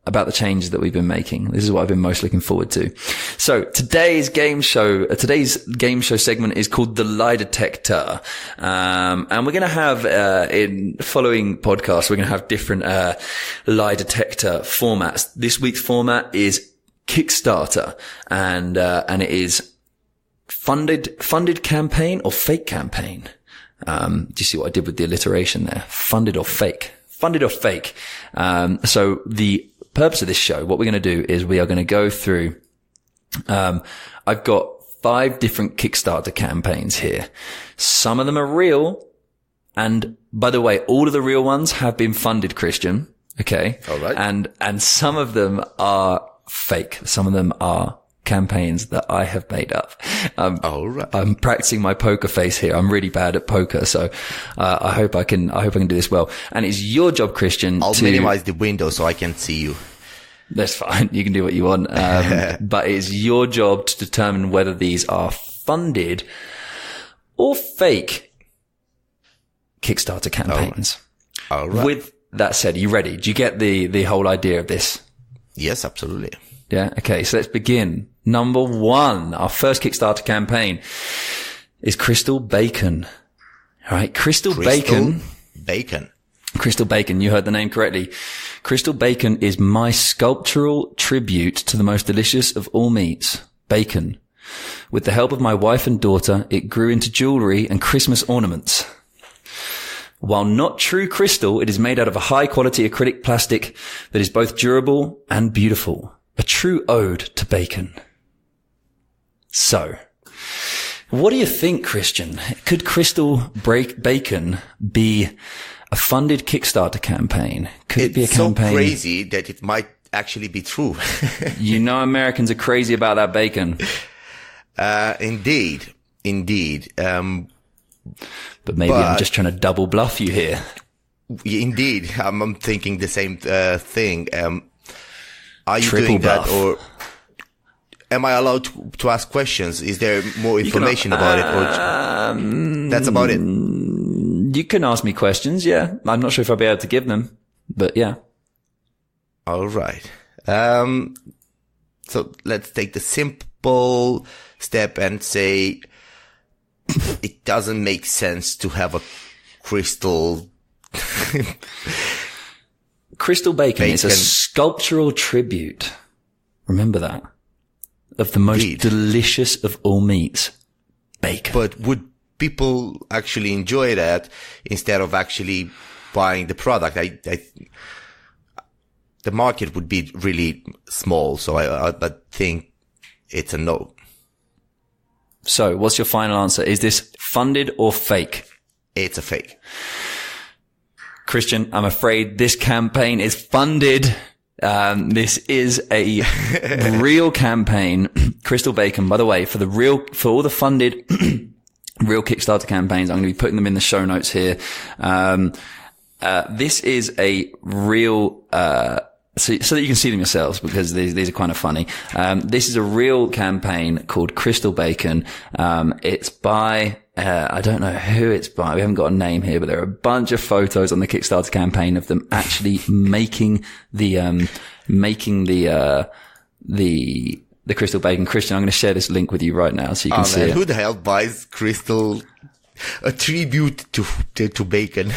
the changes that we've been making. This is what I've been most looking forward to. So today's game show segment is called The Lie Detector. And we're going to have, in following podcasts, we're going to have different, lie detector formats. This week's format is Kickstarter and it is funded campaign or fake campaign. Do you see what I did with the alliteration there? Funded or fake? Funded or fake? So the purpose of this show, what we're going to do is we are going to go through, I've got 5 different Kickstarter campaigns here. Some of them are real. And by the way, all of the real ones have been funded, Cristian. Okay. All right. And some of them are fake. Some of them are campaigns that I have made up. All right. I'm practicing my poker face here. I'm really bad at poker. So, I hope I can do this well. And it's your job, Cristian, I'll minimize the window so I can see you. That's fine. You can do what you want. But it's your job to determine whether these are funded or fake Kickstarter campaigns. All right. With that said, are you ready? Do you get the whole idea of this? Yes, absolutely. Yeah. Okay. So let's begin. Number 1, our first Kickstarter campaign is Crystal Bacon. All right. Crystal Bacon. Crystal Bacon. You heard the name correctly. Crystal Bacon is my sculptural tribute to the most delicious of all meats, bacon. With the help of my wife and daughter, it grew into jewelry and Christmas ornaments. While not true crystal, it is made out of a high-quality acrylic plastic that is both durable and beautiful. A true ode to bacon. So, what do you think, Cristian? Could Crystal Bacon be a funded Kickstarter campaign? Could it be a campaign? It's so crazy that it might actually be true. You know Americans are crazy about that bacon. Indeed. But maybe I'm just trying to double bluff you here. Indeed. I'm thinking the same thing. Are you Triple doing bluff. that, or am I allowed to ask questions? Is there more information about it, or that's about it? You can ask me questions, yeah. I'm not sure if I'll be able to give them, but yeah. All right. So let's take the simple step and say it doesn't make sense to have a crystal. Crystal bacon is a sculptural tribute. Remember that. Of the most delicious of all meats. Bacon. But would people actually enjoy that instead of actually buying the product? The market would be really small. So I think it's a no. So what's your final answer? Is this funded or fake? It's a fake. Cristian, I'm afraid this campaign is funded. This is a real campaign. Crystal Bacon, by the way, for all the funded real Kickstarter campaigns, I'm going to be putting them in the show notes here. This is a real, so that you can see them yourselves, because these are kind of funny. This is a real campaign called Crystal Bacon. It's by, I don't know who it's by. We haven't got a name here, but there are a bunch of photos on the Kickstarter campaign of them actually making the Crystal Bacon. Cristian, I'm going to share this link with you right now so you can see it. Who the hell buys Crystal? A tribute to bacon.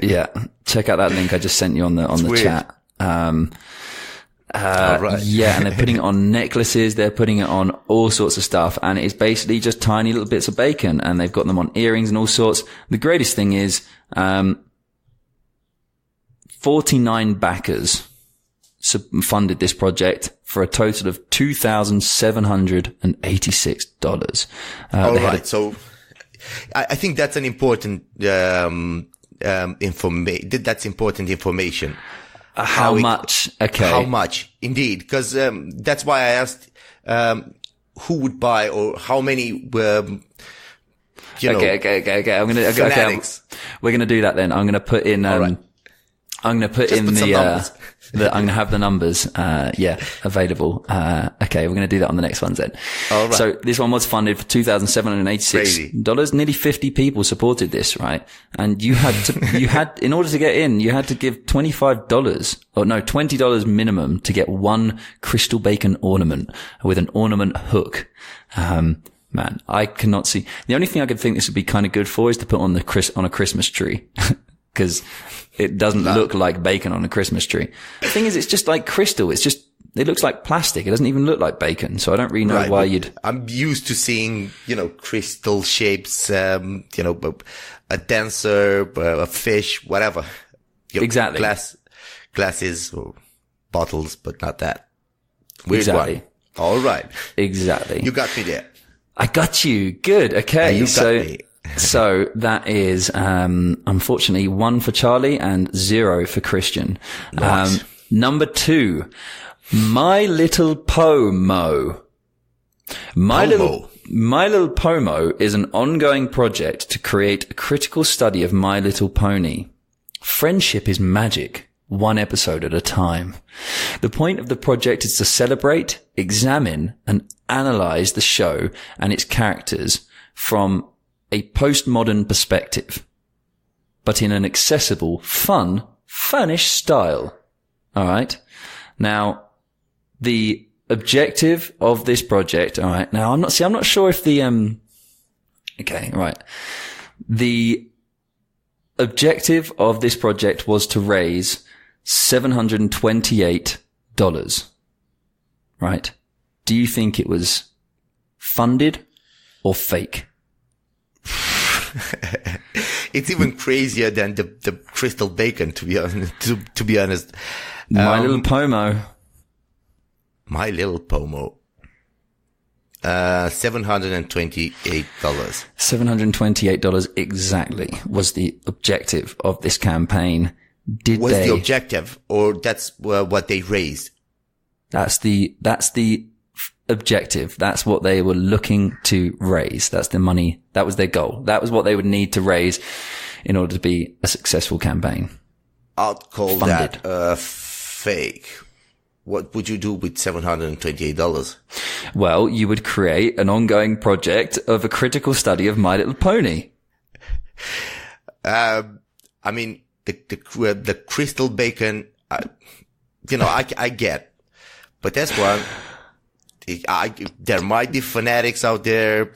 Yeah. Check out that link I just sent you on the weird. chat. Right. Yeah, and they're putting it on necklaces, they're putting it on all sorts of stuff, and it's basically just tiny little bits of bacon, and they've got them on earrings and all sorts. The greatest thing is, 49 backers funded this project for a total of $2,786. All right. So I think that's an important, that's important information. How much? Okay. How much? Indeed. Cause, that's why I asked, who would buy or how many, Okay. fanatics. We're going to do that then. I'm going to put in, right. I'm going to put Just in put some numbers. I'm going to have the numbers, available. Okay. We're going to do that on the next ones then. All right. So this one was funded for $2,786. Nearly 50 people supported this, right? And you had, in order to get in, you had to give $20 minimum to get one Crystal Bacon ornament with an ornament hook. Man, I cannot see. The only thing I could think this would be kind of good for is to put on a Christmas tree. Cause it doesn't look like bacon on a Christmas tree. The thing is, it's just like crystal. It looks like plastic. It doesn't even look like bacon. So I don't really know why you'd. I'm used to seeing, crystal shapes, a dancer, a fish, whatever. Exactly. Glasses or bottles, but not that. Weird exactly. One. All right. Exactly. You got me there. I got you. Good. Okay. You got me. So that is, unfortunately 1 for Charlie and 0 for Cristian. Nice. Number 2, My Little Pomo. My Little Pomo is an ongoing project to create a critical study of My Little Pony. Friendship is magic, one episode at a time. The point of the project is to celebrate, examine, and analyze the show and its characters from a postmodern perspective, but in an accessible, fun, furnished style. All right. Now, the objective of this project. All right. Now, I'm not sure if the, okay. Right. The objective of this project was to raise $728. Right. Do you think it was funded or fake? It's even crazier than the Crystal Bacon, to be honest. My Little Pomo. My Little Pomo. $728. $728 exactly was the objective of this campaign. The objective, or that's what they raised? That's the objective. That's what they were looking to raise. That's the money. That was their goal. That was what they would need to raise in order to be a successful campaign. I'd call that fake. What would you do with $728? Well, you would create an ongoing project of a critical study of My Little Pony. I mean, the Crystal Bacon, I get, but that's one. There might be fanatics out there,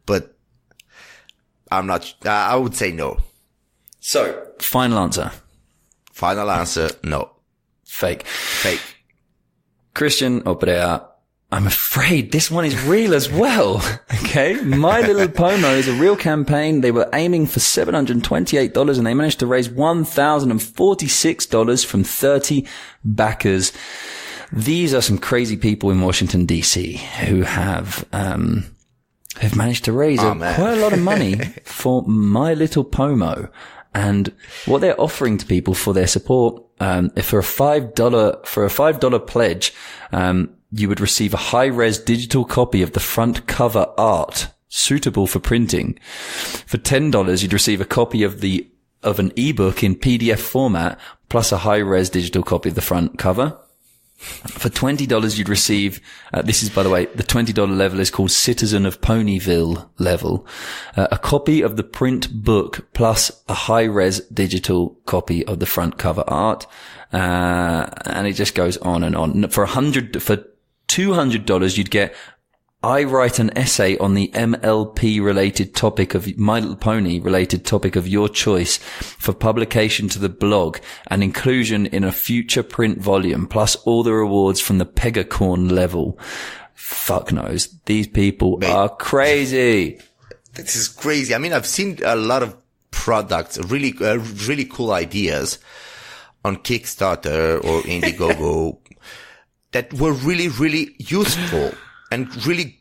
but I'm not. I would say no. So, final answer. Final answer, no. Fake. Cristian, Oprea, I'm afraid this one is real as well. Okay. My Little Pomo is a real campaign. They were aiming for $728 and they managed to raise $1,046 from 30 backers. These are some crazy people in Washington, D.C. who have managed to raise quite a lot of money for My Little Pomo. And what they're offering to people for their support, for a $5 pledge, you would receive a high-res digital copy of the front cover art suitable for printing. For $10, you'd receive a copy of an ebook in PDF format plus a high-res digital copy of the front cover. For $20, you'd receive, this is, by the way, the $20 level is called Citizen of Ponyville level, a copy of the print book plus a high-res digital copy of the front cover art. And it just goes on and on. For $200, you'd get I write an essay on the MLP related topic of My Little Pony related topic of your choice for publication to the blog and inclusion in a future print volume, plus all the rewards from the Pegacorn level. Fuck knows. These people are crazy. This is crazy. I mean, I've seen a lot of products, really cool ideas on Kickstarter or Indiegogo that were really, really useful and really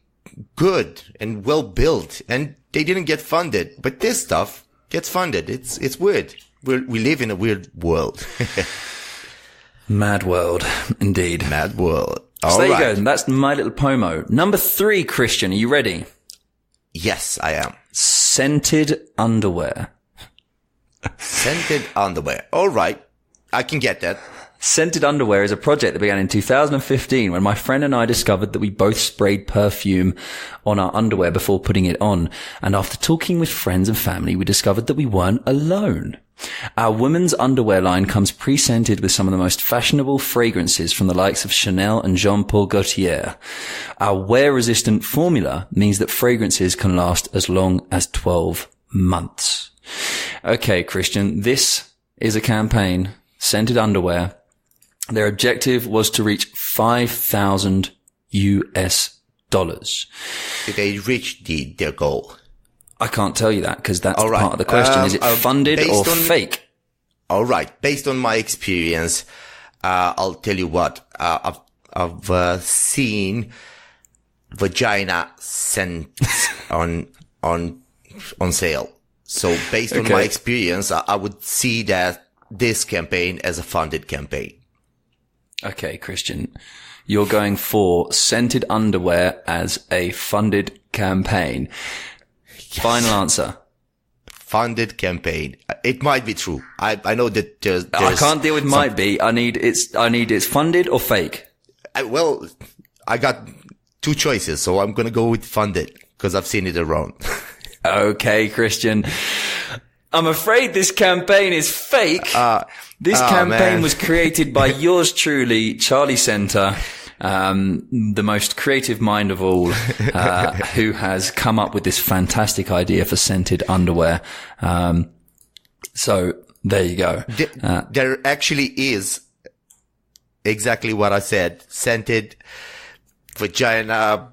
good and well built, and they didn't get funded. But this stuff gets funded. It's weird. We live in a weird world. Mad world, indeed. Mad world. So there you go. That's My Little Pomo. Number 3, Cristian, are you ready? Yes, I am. Scented underwear. Scented underwear. All right. I can get that. Scented underwear is a project that began in 2015 when my friend and I discovered that we both sprayed perfume on our underwear before putting it on. And after talking with friends and family, we discovered that we weren't alone. Our women's underwear line comes pre-scented with some of the most fashionable fragrances from the likes of Chanel and Jean-Paul Gaultier. Our wear-resistant formula means that fragrances can last as long as 12 months. Okay, Cristian, this is a campaign, scented underwear. Their objective was to reach $5,000 US. Did they reach their goal? I can't tell you that because that's part of the question. Is it funded or fake? All right. Based on my experience, I'll tell you what, I've seen vagina scents on sale. So based on my experience, I would see that this campaign as a funded campaign. Okay, Cristian, you're going for scented underwear as a funded campaign. Yes. Final answer. Funded campaign. It might be true. I know that there's I can't deal with might be. I need it's funded or fake. I got 2 choices, so I'm going to go with funded because I've seen it around. Okay, Cristian. I'm afraid this campaign is fake. This campaign was created by yours truly, Charlie Center, the most creative mind of all, who has come up with this fantastic idea for scented underwear. So there you go. There actually is exactly what I said. Scented vagina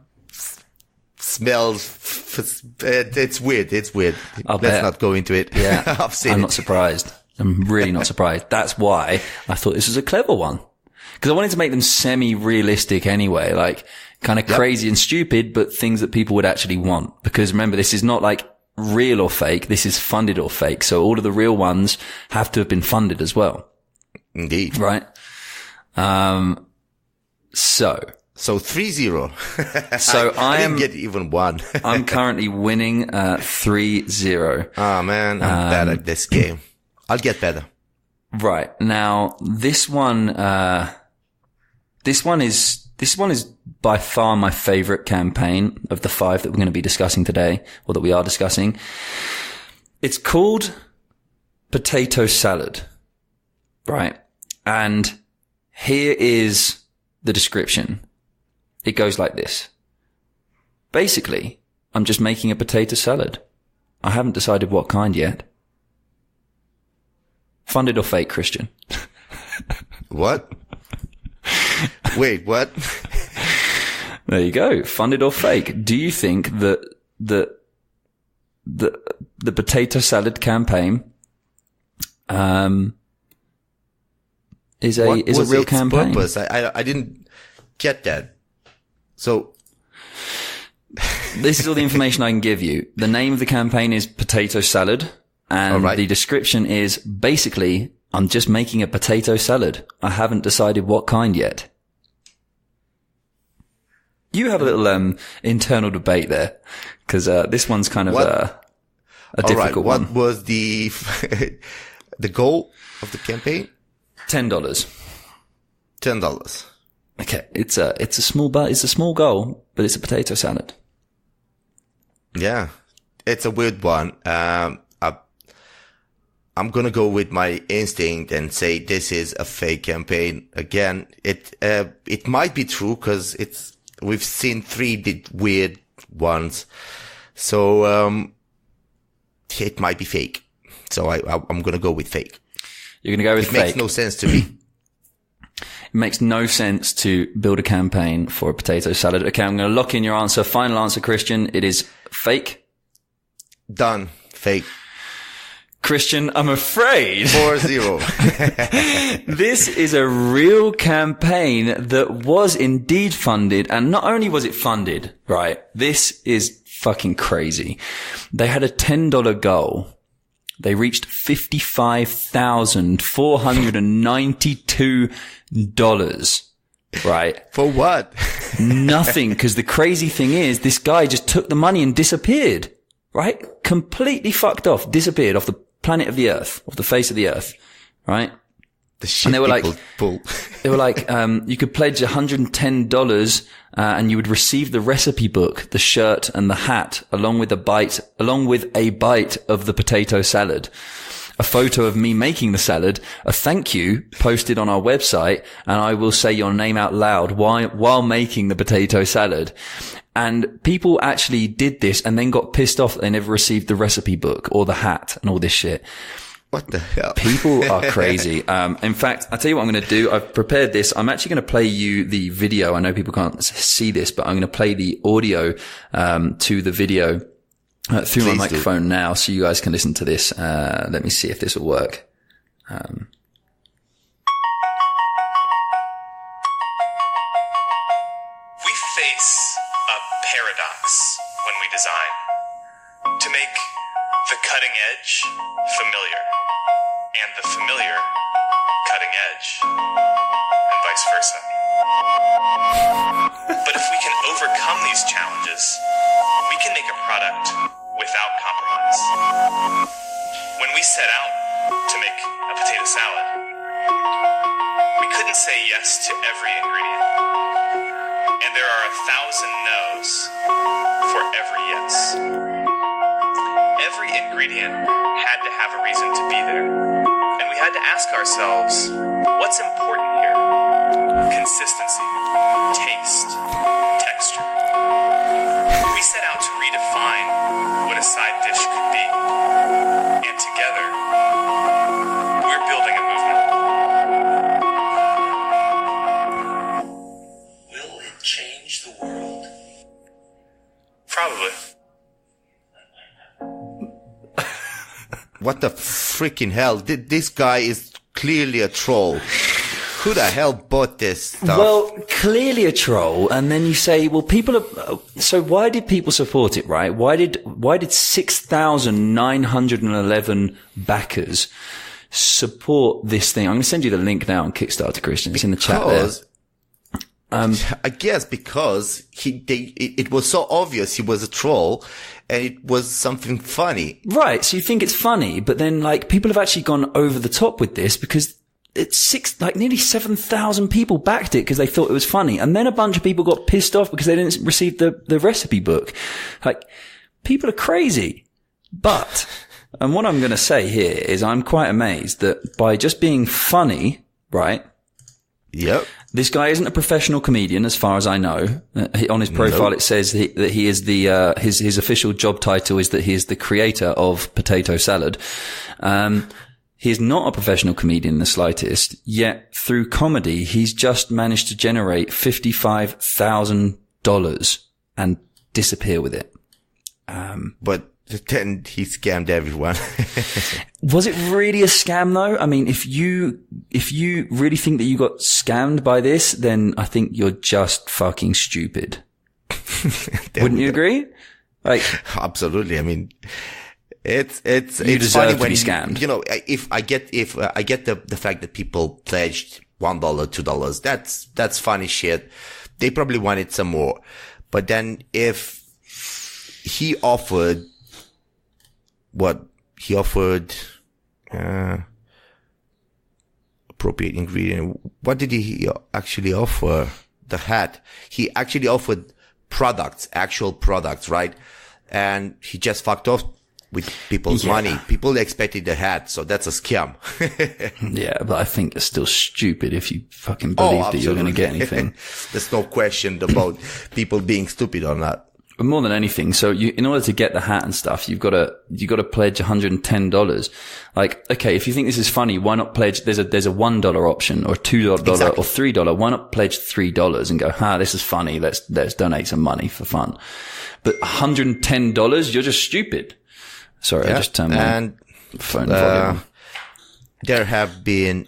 smells. It's weird. Let's not go into it. Yeah. I've seen I'm not surprised. I'm really not surprised. That's why I thought this was a clever one. Because I wanted to make them semi-realistic anyway, like kind of crazy and stupid, but things that people would actually want. Because remember, this is not like real or fake. This is funded or fake. So all of the real ones have to have been funded as well. Indeed. Right? So 3-0. So I didn't get even 1. I'm currently winning 3-0. Oh man, I'm bad at this game. I'll get better. Right. Now this one is by far my favorite campaign of the 5 that we're going to be discussing today, or that we are discussing. It's called Potato Salad. Right. And here is the description. It goes like this. Basically, I'm just making a potato salad. I haven't decided what kind yet. Funded or fake, Cristian? What? Wait, what? There you go. Funded or fake? Do you think that the potato salad campaign is a real campaign? Purpose? I didn't get that. So this is all the information I can give you. The name of the campaign is Potato Salad. And the description is basically, I'm just making a potato salad. I haven't decided what kind yet. You have a little internal debate there, because this one's kind of a difficult one. What was the the goal of the campaign? $10. $10. Okay, it's a small goal, but it's a potato salad. Yeah, it's a weird one. I'm gonna go with my instinct and say this is a fake campaign. Again, it might be true because we've seen 3 weird ones, so it might be fake. So I'm gonna go with fake. You're gonna go with fake. It makes no sense to me. It makes no sense to build a campaign for a potato salad. Okay, I'm gonna lock in your answer. Final answer, Cristian. It is fake. Done. Fake. Cristian, I'm afraid 4-0. This is a real campaign that was indeed funded, and not only was it funded, right? This is fucking crazy. They had a $10 goal. They reached $55,492, right? For what? Nothing, because the crazy thing is this guy just took the money and disappeared, right? Completely fucked off, disappeared off the planet of the earth, off the face of the earth, right? And they were like, you could pledge $110, and you would receive the recipe book, the shirt and the hat, along with a bite of the potato salad, a photo of me making the salad, a thank you posted on our website, and I will say your name out loud while making the potato salad. And people actually did this and then got pissed off that they never received the recipe book or the hat and all this shit. What the hell? People are crazy. In fact, I'll tell you what I'm going to do. I've prepared this. I'm actually going to play you the video. I know people can't see this, but I'm going to play the audio to the video through my microphone now, so you guys can listen to this. Let me see if this will work. We face a paradox when we design. To make the cutting edge familiar, and the familiar cutting edge, and vice versa. But if we can overcome these challenges, we can make a product without compromise. When we set out to make a potato salad, we couldn't say yes to every ingredient. And there are 1,000 no's for every yes. Every ingredient had to have a reason to be there. And we had to ask ourselves, what's important here? Consistency, taste, texture. We set out to redefine what a side dish could be. And together, we're building a movement. Will it change the world? Probably. What the freaking hell? This guy is clearly a troll. Who the hell bought this stuff? Well, clearly a troll. And then you say, well, so why did people support it, right? Why did 6,911 backers support this thing? I'm going to send you the link now on Kickstarter, Cristian. It's in the chat there. I guess because it was so obvious he was a troll, and it was something funny. Right. So you think it's funny, but then like people have actually gone over the top with this because it's nearly 7,000 people backed it because they thought it was funny. And then a bunch of people got pissed off because they didn't receive the recipe book. Like, people are crazy. But, and what I'm going to say here is I'm quite amazed that by just being funny, right? Yep. This guy isn't a professional comedian, as far as I know. On his profile, It says that he is his official job title is that he is the creator of potato salad. He is not a professional comedian in the slightest, yet through comedy, he's just managed to generate $55,000 and disappear with it. But then he scammed everyone. Was it really a scam though? I mean, if you really think that you got scammed by this, then I think you're just fucking stupid. Wouldn't you agree? Like, absolutely. I mean, It's deserve funny to when be scammed. You know, if I get the fact that people pledged $1, $2, that's funny shit. They probably wanted some more. But then if he offered appropriate ingredient. What did he actually offer? The hat. He actually offered actual products, right? And he just fucked off with people's money. People expected the hat, so that's a scam. Yeah, but I think it's still stupid if you fucking believe that you're going to get anything. There's no question about people being stupid or not. But more than anything, so in order to get the hat and stuff, you've got to pledge $110. Like, okay, if you think this is funny, why not pledge? There's a $1 option or $2 Exactly. or $3. Why not pledge $3 and go, this is funny. Let's donate some money for fun. But $110, you're just stupid. Sorry, I just turned my phone volume. There have been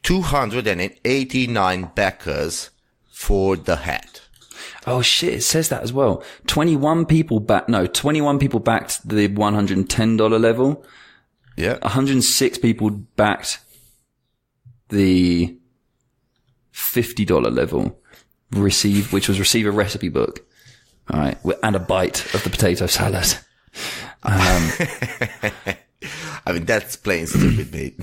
289 backers for the hat. Oh shit, it says that as well. 21 people backed the $110 level. Yeah. 106 people backed the $50 level. Receive a recipe book. All right. And a bite of the potato salad. I mean, that's plain stupid, mate.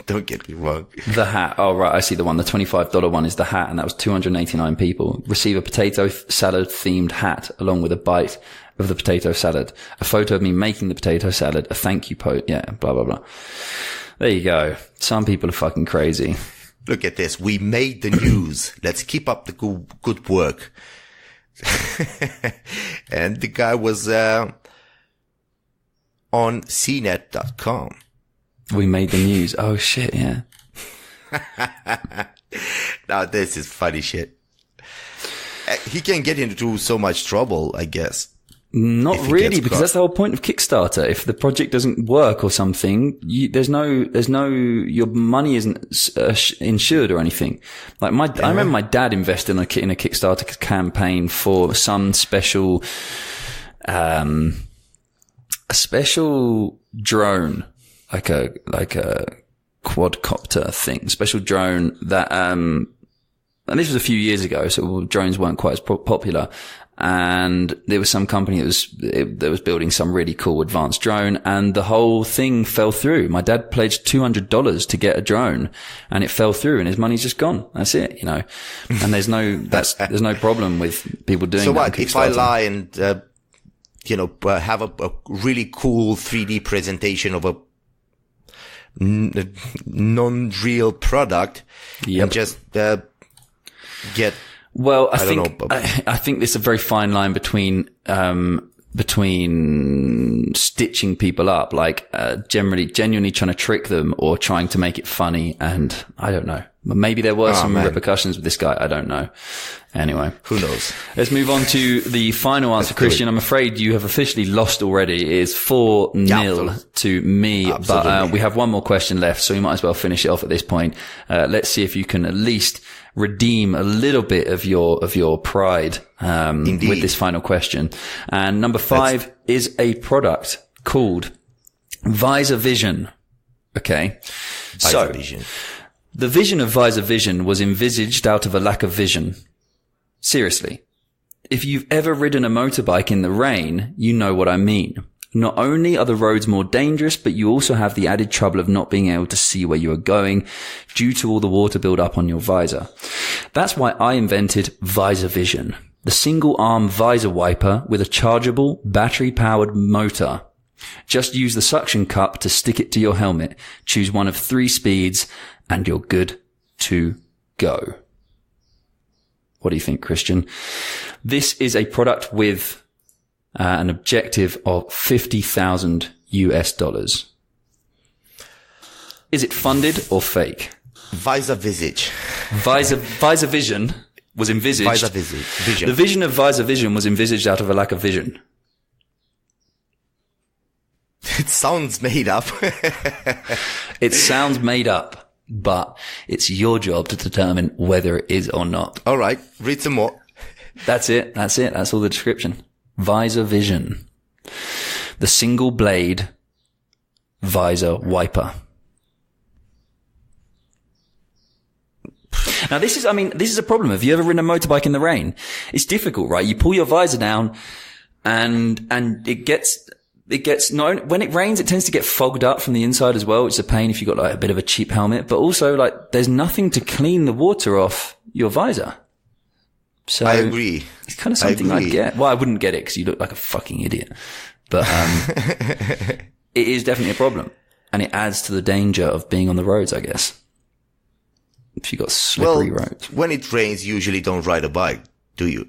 Don't get me wrong. The hat. Oh, right. I see the one. The $25 one is the hat. And that was 289 people. Receive a potato salad themed hat along with a bite of the potato salad. A photo of me making the potato salad. A thank you post. Yeah. Blah, blah, blah. There you go. Some people are fucking crazy. Look at this. We made the news. Let's keep up the good work. And the guy was, on cnet.com. We made the news. Oh shit, yeah. Now this is funny shit. He can get into so much trouble, I guess. Not really, because that's the whole point of Kickstarter. If the project doesn't work or something, your money isn't insured or anything. Like I remember my dad invested in a Kickstarter campaign for some special, a special drone, like a quadcopter thing, special drone that, and this was a few years ago, so drones weren't quite as popular. And there was some company that was building some really cool advanced drone, and the whole thing fell through. My dad pledged $200 to get a drone, and it fell through, and his money's just gone. That's it, you know. And there's no problem with people doing that. So what if I lie and have a really cool 3D presentation of a non-real product, and just get. Well, I think there's a very fine line between stitching people up, like genuinely trying to trick them or trying to make it funny. And I don't know. Maybe there were some repercussions with this guy. I don't know. Anyway, who knows? Let's move on to the final answer, Cristian. I'm afraid you have officially lost already. It is 4-0 to me, but we have one more question left, so we might as well finish it off at this point. Let's see if you can at least redeem a little bit of your pride with this final question. And number 5 is a product called Visor Vision. Okay, Visor Vision. The vision of Visor Vision was envisaged out of a lack of vision. Seriously. If you've ever ridden a motorbike in the rain, you know what I mean. Not only are the roads more dangerous, but you also have the added trouble of not being able to see where you are going due to all the water build up on your visor. That's why I invented Visor Vision, the single arm visor wiper with a chargeable battery powered motor. Just use the suction cup to stick it to your helmet, choose one of 3 speeds, and you're good to go. What do you think, Cristian? This is a product with an objective of $50,000 US. Is it funded or fake? Visor Vision was envisaged. Visor Vision. The vision of Visor Vision was envisaged out of a lack of vision. It sounds made up. It sounds made up, but it's your job to determine whether it is or not. All right. Read some more. That's it. That's all the description. Visor Vision. The single blade visor wiper. Now this is a problem. Have you ever ridden a motorbike in the rain? It's difficult, right? You pull your visor down and it gets when it rains, it tends to get fogged up from the inside as well, which is a pain if you've got like a bit of a cheap helmet, but also like there's nothing to clean the water off your visor. So I agree. It's kind of something I'd get. Well, I wouldn't get it because you look like a fucking idiot, but, it is definitely a problem and it adds to the danger of being on the roads, I guess. If you got slippery roads. When it rains, you usually don't ride a bike, do you?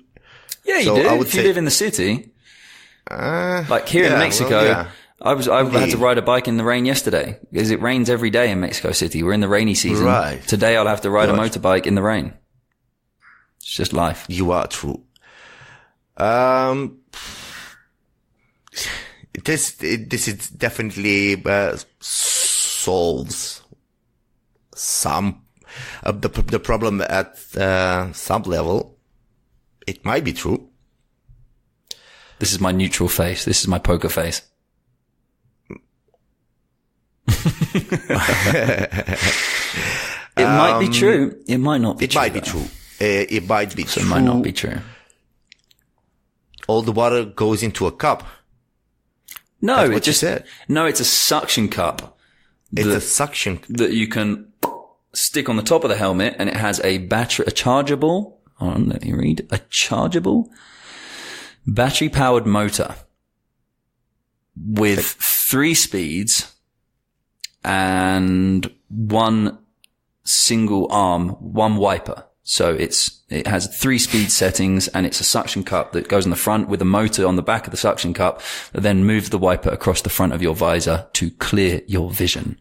Yeah, you do. If you live in the city. Like here in Mexico, I had to ride a bike in the rain yesterday because it rains every day in Mexico City. We're in the rainy season. Right. Today I'll have to ride a motorbike in the rain. It's just life. You are true. This is definitely, solves some of the problem at, some level. It might be true. This is my neutral face. This is my poker face. It might be true. It might not be true. It might be true. It might be true. It might not be true. All the water goes into a cup. No, That's what you said. No, it's a suction cup. It's a suction that you can stick on the top of the helmet, and it has a chargeable battery powered motor with 3 speeds and one single arm, one wiper. So it has 3 speed settings, and it's a suction cup that goes in the front with a motor on the back of the suction cup that then moves the wiper across the front of your visor to clear your vision.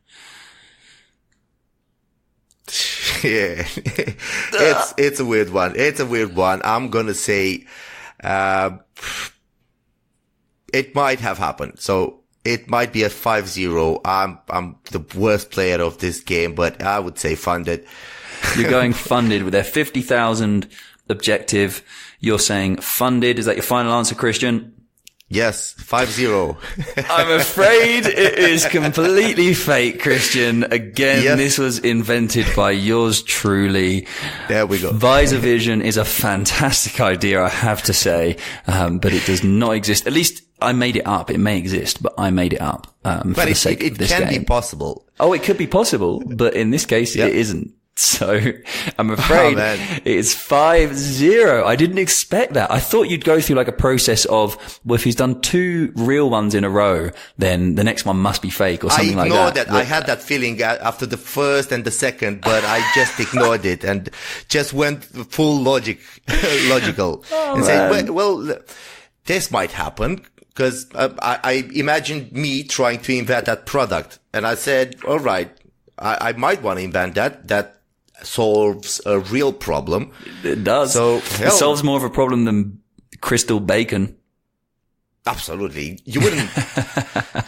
Yeah. It's a weird one. It's a weird one. I'm gonna say, it might have happened. So it might be a 5-0. I'm the worst player of this game, but I would say funded. You're going funded with their 50,000 objective. You're saying funded. Is that your final answer, Cristian? Yes, 5-0. I'm afraid it is completely fake, Cristian. Again, Yes. This was invented by yours truly. There we go. Visor Vision is a fantastic idea, I have to say, but it does not exist. At least I made it up. It may exist, but I made it up for the sake of this game. It can be possible. Oh, it could be possible, but in this case, It isn't. So I'm afraid it's 5-0. I didn't expect that. I thought you'd go through like a process of, well, if he's done 2 real ones in a row, then the next one must be fake or something like that. I ignored that. I had that feeling after the first and the second, but I just ignored it and just went full logical and said, well, this might happen because I imagined me trying to invent that product. And I said, all right, I might want to invent that solves a real problem. It does. So it solves more of a problem than crystal bacon. Absolutely. You wouldn't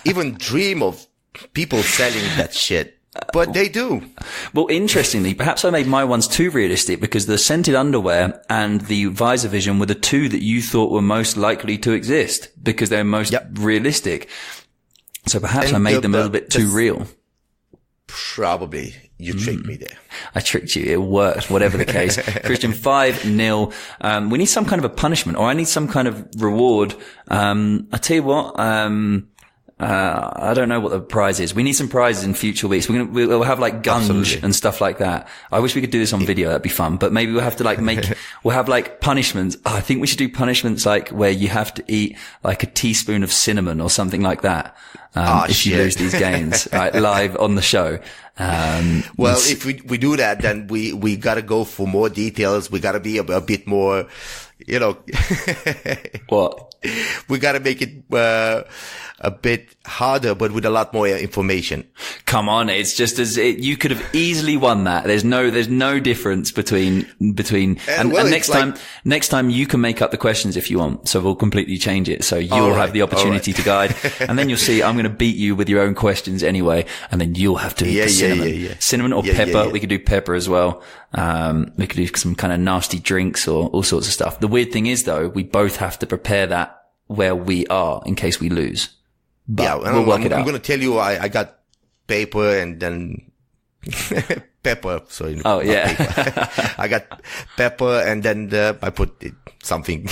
even dream of people selling that shit, but they do. Well, interestingly, perhaps I made my ones too realistic because the scented underwear and the visor vision were the 2 that you thought were most likely to exist because they're most realistic. So perhaps I made them a little bit too real. Probably. You tricked me there. I tricked you. It worked, whatever the case. Cristian, 5-0. We need some kind of a punishment, or I need some kind of reward. I tell you what, I don't know what the prize is. We need some prizes in future weeks. We'll have like gunge and stuff like that. I wish we could do this on video. That'd be fun. But maybe we'll have to like we'll have like punishments. Oh, I think we should do punishments like where you have to eat like a teaspoon of cinnamon or something like that. If you lose these games, right, live on the show. Well, if we do that, then we gotta go for more details. We gotta be a bit more, What? We gotta make it, a bit harder, but with a lot more information. Come on. It's just you could have easily won that. There's no difference between, and next time you can make up the questions if you want. So we'll completely change it. So you'll have the opportunity to guide. And then you'll see I'm going to beat you with your own questions anyway. And then you'll have to eat the cinnamon. Cinnamon or pepper. We could do pepper as well. We could do some kind of nasty drinks or all sorts of stuff. The weird thing is though, we both have to prepare that where we are in case we lose. But yeah, we'll work it out. I'm going to tell you, I got paper and then pepper. Sorry. Oh, yeah. I got pepper and then I put something.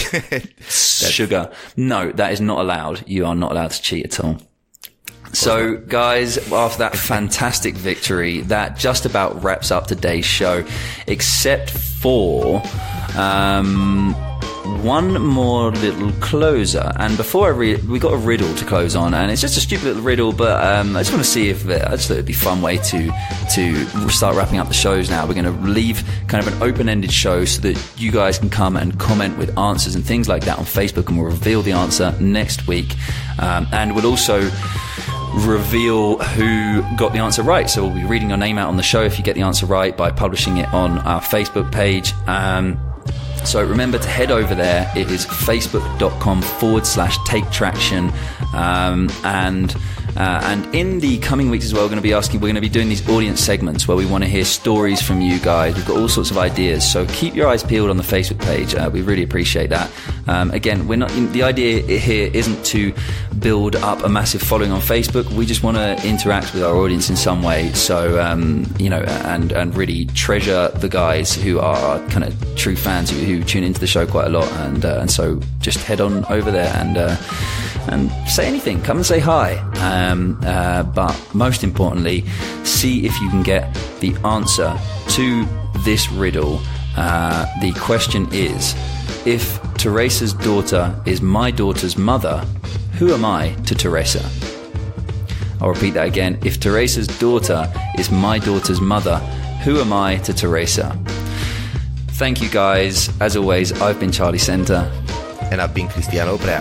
Sugar. No, that is not allowed. You are not allowed to cheat at all. So, guys, after that fantastic victory, that just about wraps up today's show, except for one more little closer. And before we got a riddle to close on, and it's just a stupid little riddle, but I just want to see if I just thought it'd be a fun way to start wrapping up the shows now. We're going to leave kind of an open-ended show so that you guys can come and comment with answers and things like that on Facebook, and we'll reveal the answer next week. And we'll also reveal who got the answer right. So we'll be reading your name out on the show if you get the answer right by publishing it on our Facebook page. So remember to head over there. It is facebook.com/take traction. And in the coming weeks as well, we're going to be doing these audience segments where we want to hear stories from you guys. We've got all sorts of ideas. So keep your eyes peeled on the Facebook page. We really appreciate that. Again, the idea here isn't to build up a massive following on Facebook. We just want to interact with our audience in some way. So, and really treasure the guys who are kind of true fans who tune into the show quite a lot. And so just head on over there and say anything. Come and say hi. But most importantly, see if you can get the answer to this riddle. The question is, if Teresa's daughter is my daughter's mother, who am I to Teresa? I'll repeat that again. If Teresa's daughter is my daughter's mother, who am I to Teresa? Thank you, guys. As always, I've been Charlie Center. And I've been Cristiano Brea.